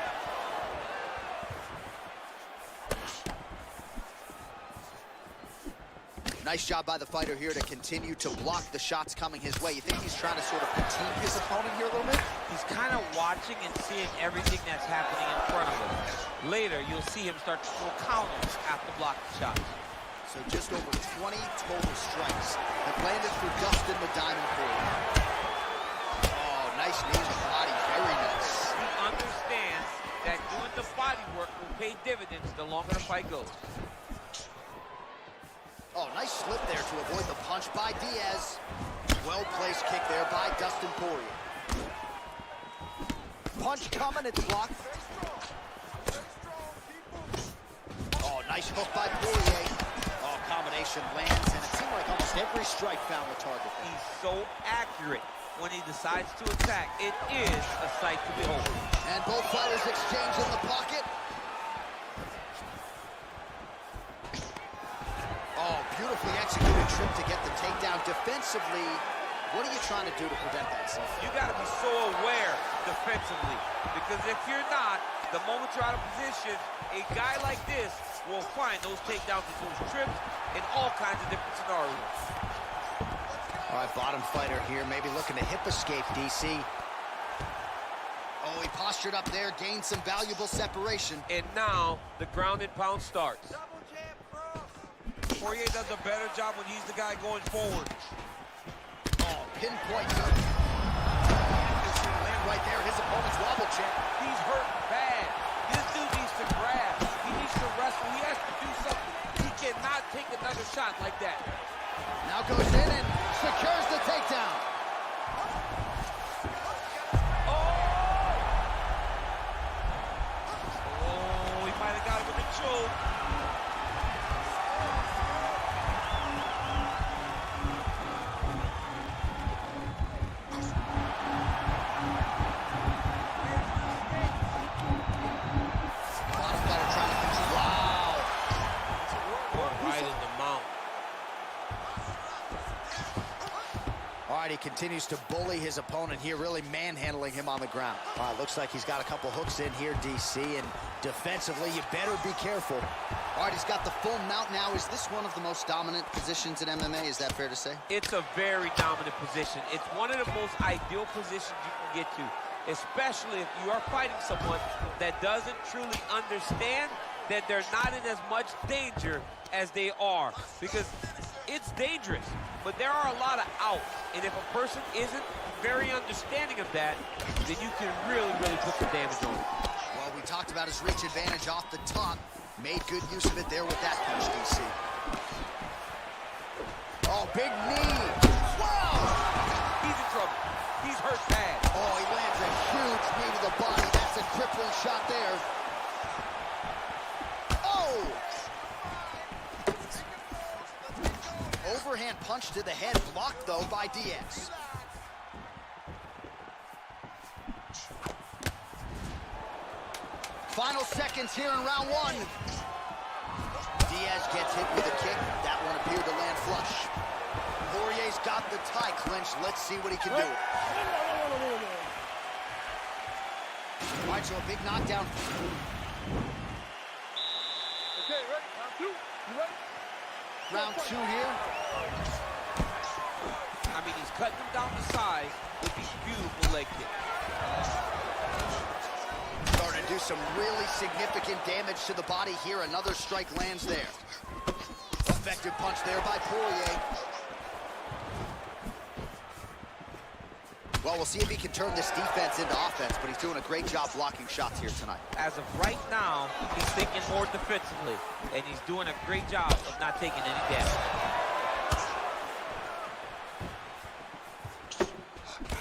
Nice job by the fighter here to continue to block the shots coming his way. You think he's trying to sort of fatigue his opponent here a little bit? He's kind of watching and seeing everything that's happening in front of him. Later, you'll see him start to throw counters after blocking shots. So just over 20 total strikes have landed for Dustin the Diamond Poirier. Oh, nice knee to the body, very nice. He understands that doing the body work will pay dividends the longer the fight goes. Oh, nice slip there to avoid the punch by Diaz. Well-placed kick there by Dustin Poirier. Punch coming, it's blocked. Oh, nice hook by Poirier. Oh, combination lands, and it seemed like almost every strike found the target there. He's so accurate when he decides to attack. It is a sight to behold. And both fighters exchange in the pocket. Oh, beautifully executed trip to get the takedown. Defensively, what are you trying to do to prevent that, Seth? You got to be so aware defensively, because if you're not, the moment you're out of position, a guy like this will find those takedowns and those trips in all kinds of different scenarios. All right, bottom fighter here, maybe looking to hip escape, DC. Oh, he postured up there, gained some valuable separation. And now the ground and pound starts. Poirier does a better job when he's the guy going forward. Oh, pinpoint. Land right there, his opponent's wobble check. He's hurt bad. This dude needs to grab. He needs to wrestle. He has to do something. He cannot take another shot like that. Now goes in and secures the takedown. Oh, he might have got him with a choke. He continues to bully his opponent here, really manhandling him on the ground. All right, looks like he's got a couple hooks in here, DC, and defensively, you better be careful. All right, he's got the full mount now. Is this one of the most dominant positions in MMA? Is that fair to say? It's a very dominant position. It's one of the most ideal positions you can get to, especially if you are fighting someone that doesn't truly understand that they're not in as much danger as they are, because it's dangerous, but there are a lot of outs, and if a person isn't very understanding of that, then you can really, really put some damage on it. Well, we talked about his reach advantage off the top. Made good use of it there with that punch, DC. Oh, big knee. Wow! He's in trouble. He's hurt bad. Oh, he lands a huge knee to the body. That's a crippling shot there. Oh! Overhand punch to the head, blocked though by Diaz. Final seconds here in round one. Diaz gets hit with a kick. That one appeared to land flush. Poirier's got the tie clinched. Let's see what he can do. All right, so a big knockdown. Okay, ready? Round two. You ready? Round 2 here. I mean, he's cutting him down to size with these beautiful leg kicks. Starting to do some really significant damage to the body here. Another strike lands there. Effective punch there by Poirier. Well, we'll see if he can turn this defense into offense, but he's doing a great job blocking shots here tonight. As of right now, he's thinking more defensively, and he's doing a great job of not taking any damage.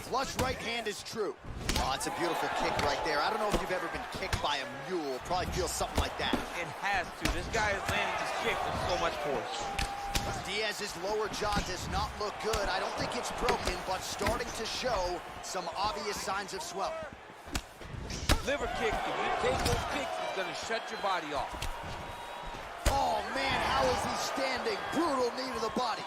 Flush right hand is true. Oh, that's a beautiful kick right there. I don't know if you've ever been kicked by a mule. Probably feels something like that. It has to. This guy is landing this kick with so much force. Diaz's lower jaw does not look good. I don't think it's broken, but starting to show some obvious signs of swelling. Liver kick, if you take those kicks, it's going to shut your body off. Oh, man, how is he standing? Brutal knee to the body.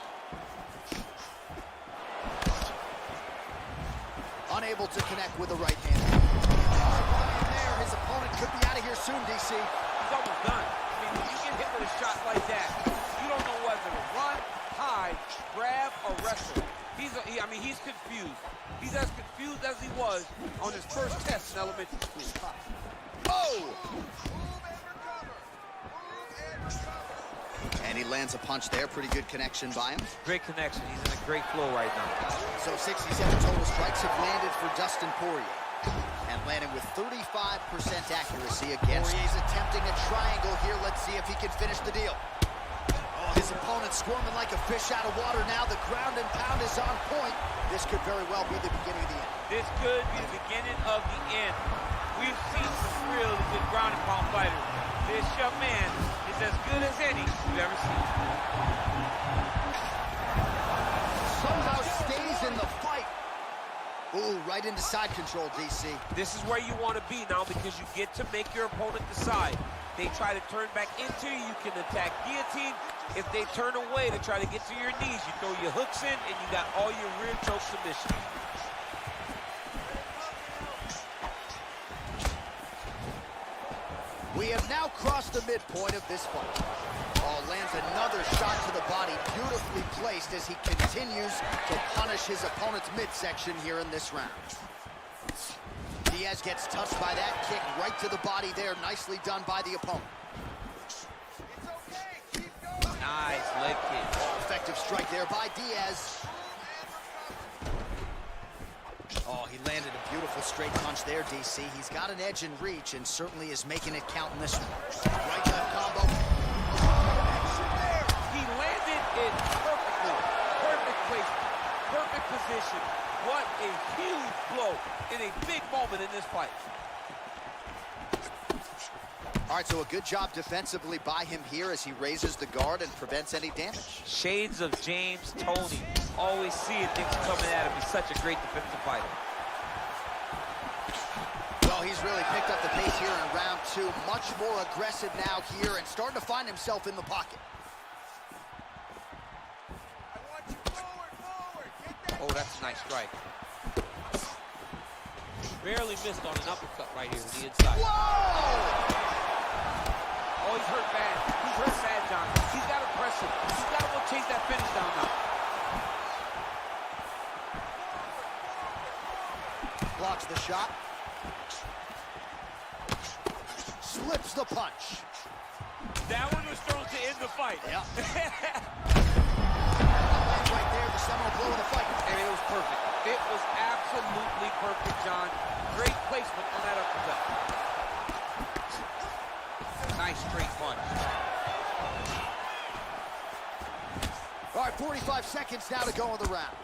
Unable to connect with the right hand. There, his opponent could be out of here soon, DC. He's almost done. I mean, when you get hit with a shot like that, you don't know whether to run, hide, grab, or wrestle. He's confused. He's as confused as he was on his first test in elementary school. Oh! And he lands a punch there. Pretty good connection by him. Great connection. He's in a great flow right now. So 67 total strikes have landed for Dustin Poirier. And landing with 35% accuracy against. Poirier's attempting a triangle here. Let's see if he can finish the deal. Oh, his opponent squirming like a fish out of water now. The ground and pound is on point. This could very well be the beginning of the end. This could be the beginning of the end. We've seen some really good ground and pound fighters. This young man is as good as any we've ever seen. Somehow stays in the fight. Ooh, right into side control, DC. This is where you want to be now because you get to make your opponent decide. They try to turn back into you, you can attack guillotine. If they turn away to try to get to your knees, you throw your hooks in and you got all your rear choke submissions. We have now crossed the midpoint of this fight. Oh, lands another shot to the body, beautifully placed as he continues to punish his opponent's midsection here in this round. Diaz gets touched by that kick right to the body there. Nicely done by the opponent. Nice leg kick. Oh, effective strike there by Diaz. Oh, he landed a beautiful straight punch there, DC. He's got an edge in reach and certainly is making it count in this one. Right-left combo. He landed it perfectly. Perfect placement. Perfect position. What a huge blow in a big moment in this fight. All right, so a good job defensively by him here as he raises the guard and prevents any damage. Shades of James Toney. Always seeing things coming at him. He's such a great defensive fighter. Well, he's really picked up the pace here in round 2. Much more aggressive now here and starting to find himself in the pocket. Oh, that's a nice strike. Barely missed on an uppercut right here to the inside. Whoa! Oh, he's hurt bad. He's hurt bad, John. He's got to press him. He's got to go chase that finish down now. Blocks the shot. Slips the punch. That one was thrown to end the fight. Yeah. Right there, the seminal blow of the fight. And it was perfect. It was absolutely perfect, John. Great placement on that uppercut. Nice straight punch. All right, 45 seconds now to go in the round.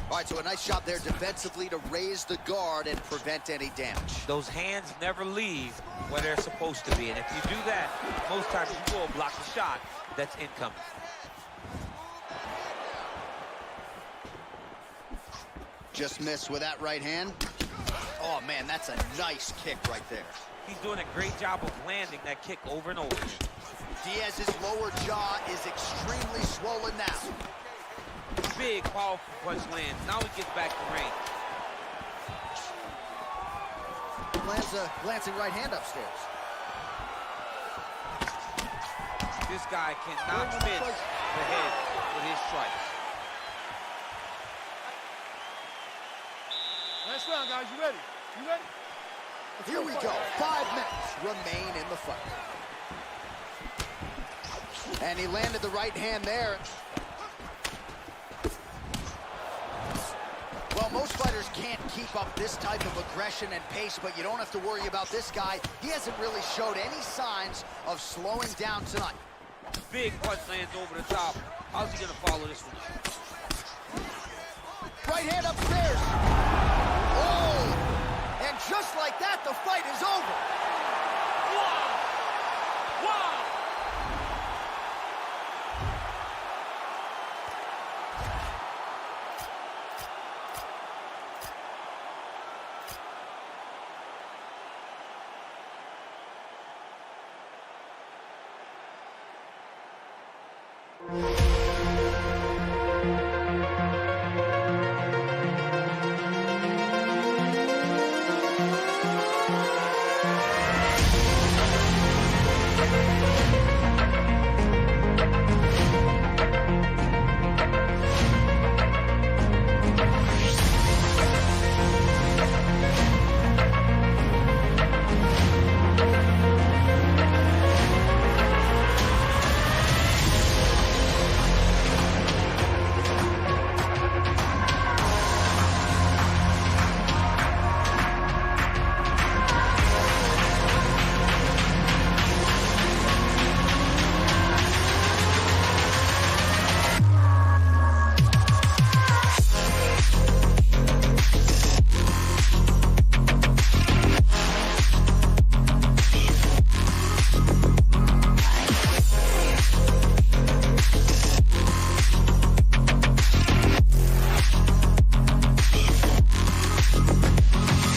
All right, so a nice job there defensively to raise the guard and prevent any damage. Those hands never leave where they're supposed to be. And if you do that, most times you will block the shot that's incoming. Just missed with that right hand. Oh, man, that's a nice kick right there. He's doing a great job of landing that kick over and over. Diaz's lower jaw is extremely swollen now. Big, powerful punch lands. Now he gets back to range. Lands a glancing right hand upstairs. This guy cannot miss the head with his strikes. Last round, guys. You ready? You ready? Here we go. 5 minutes remain in the fight. And he landed the right hand there. Well, most fighters can't keep up this type of aggression and pace, but you don't have to worry about this guy. He hasn't really showed any signs of slowing down tonight. Big punch lands over the top. How's he gonna follow this one? Right hand upstairs. Oh! And just like that, the fight is over. Wow! Wow!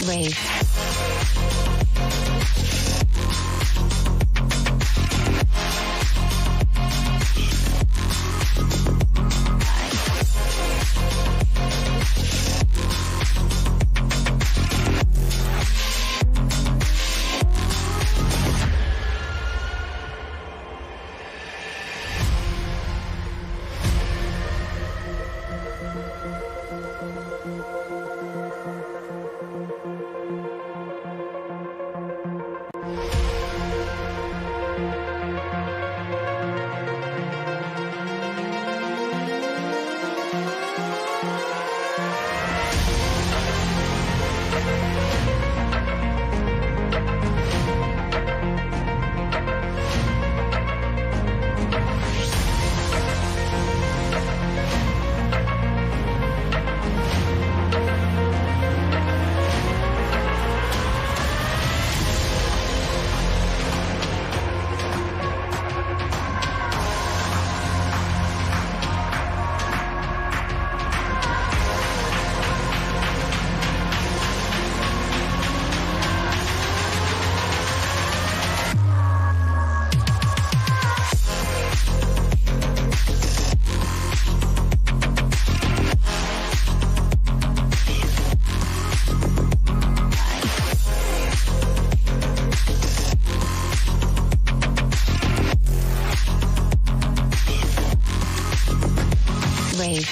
Rave. Rave.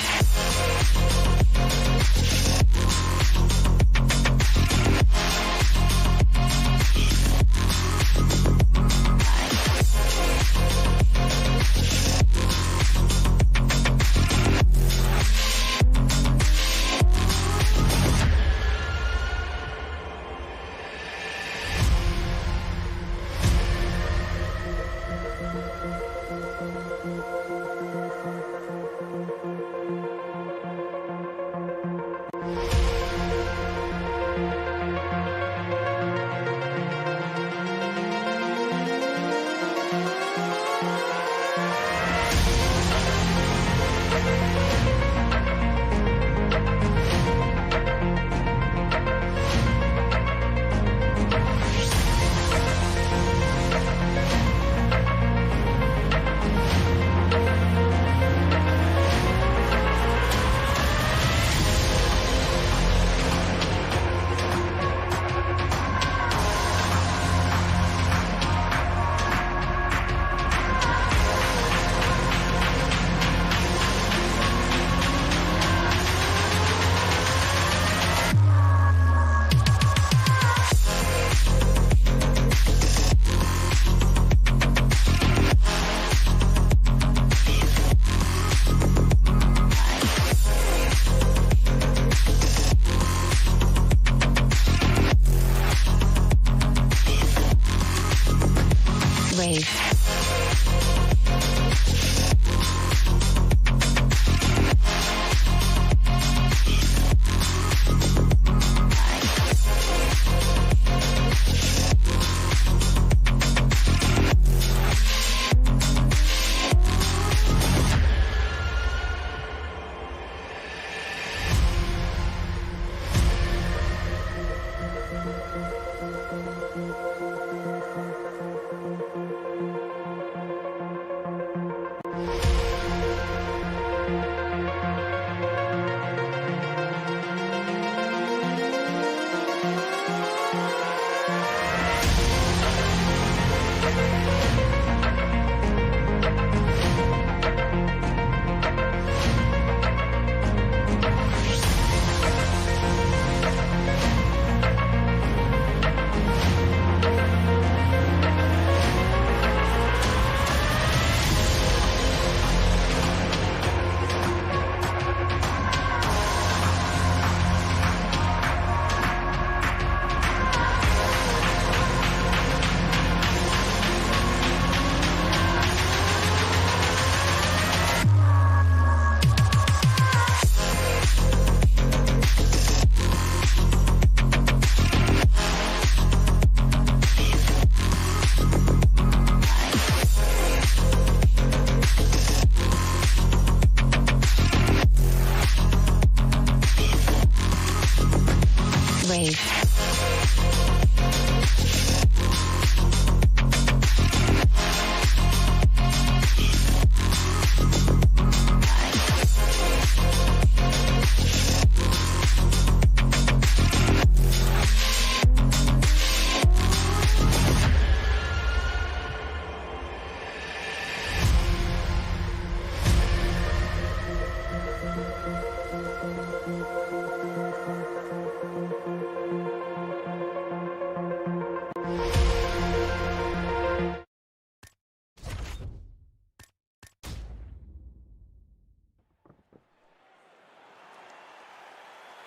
Wave.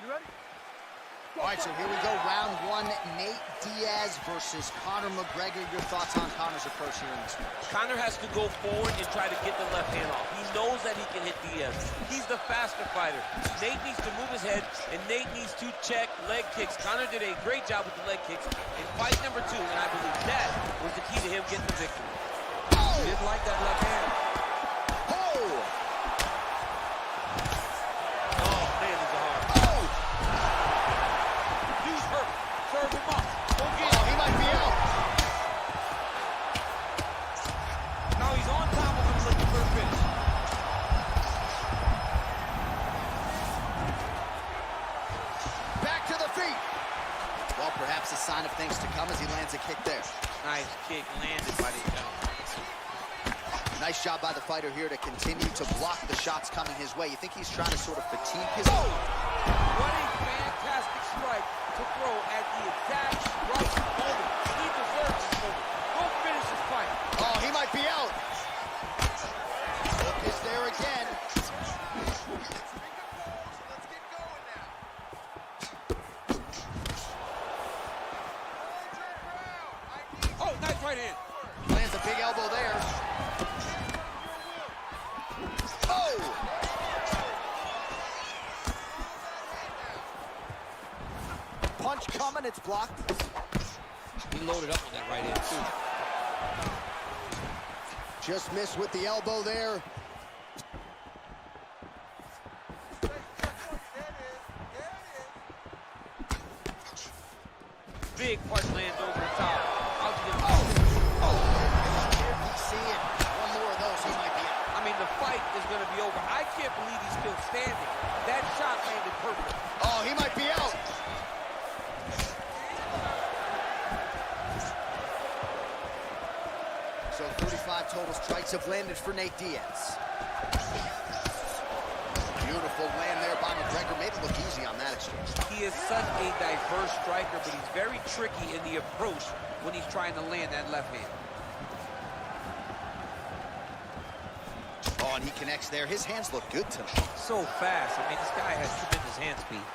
You ready? All right, so here we go. Round one, Nate Diaz versus Conor McGregor. Your thoughts on Conor's approach here in this match? Conor has to go forward and try to get the left hand off. He knows that he can hit Diaz. He's the faster fighter. Nate needs to move his head, and Nate needs to check leg kicks. Conor did a great job with the leg kicks in fight number 2, and I believe that was the key to him getting the victory. Oh! Didn't like that left hand. Oh! Oh, man, he's a hard. Oh! Use her. Serve him up. Go get Oh, him. he might be out. Now he's on top of him looking for a finish. Back to the feet. Well, perhaps a sign of things to come as he lands a kick there. Nice kick landed by the Nice job by the fighter here to continue to block the shots coming his way. You think he's trying to sort of fatigue his... What a fantastic strike to throw at the exact right moment. He deserves this moment. Go finish this fight. Oh, he might be out. Hook is there again. Oh, nice right hand. Lands a big elbow there. Oh! Punch coming, it's blocked. He loaded up on that right hand, too. Just missed with the elbow there. Big punch lands over the top. Out to the He's seeing one more of those, he might be out. I mean, the fight is going to be over. I can't believe he's still standing. That shot landed perfect. Oh, he might be out. So 35 total strikes have landed for Nate Diaz. Beautiful land there by McGregor. Made it look easy on that exchange. He is such a diverse striker, but he's very tricky in the approach when he's trying to land that left hand. Oh, and he connects there. His hands look good tonight. So fast. I mean, this guy has tremendous hand speed.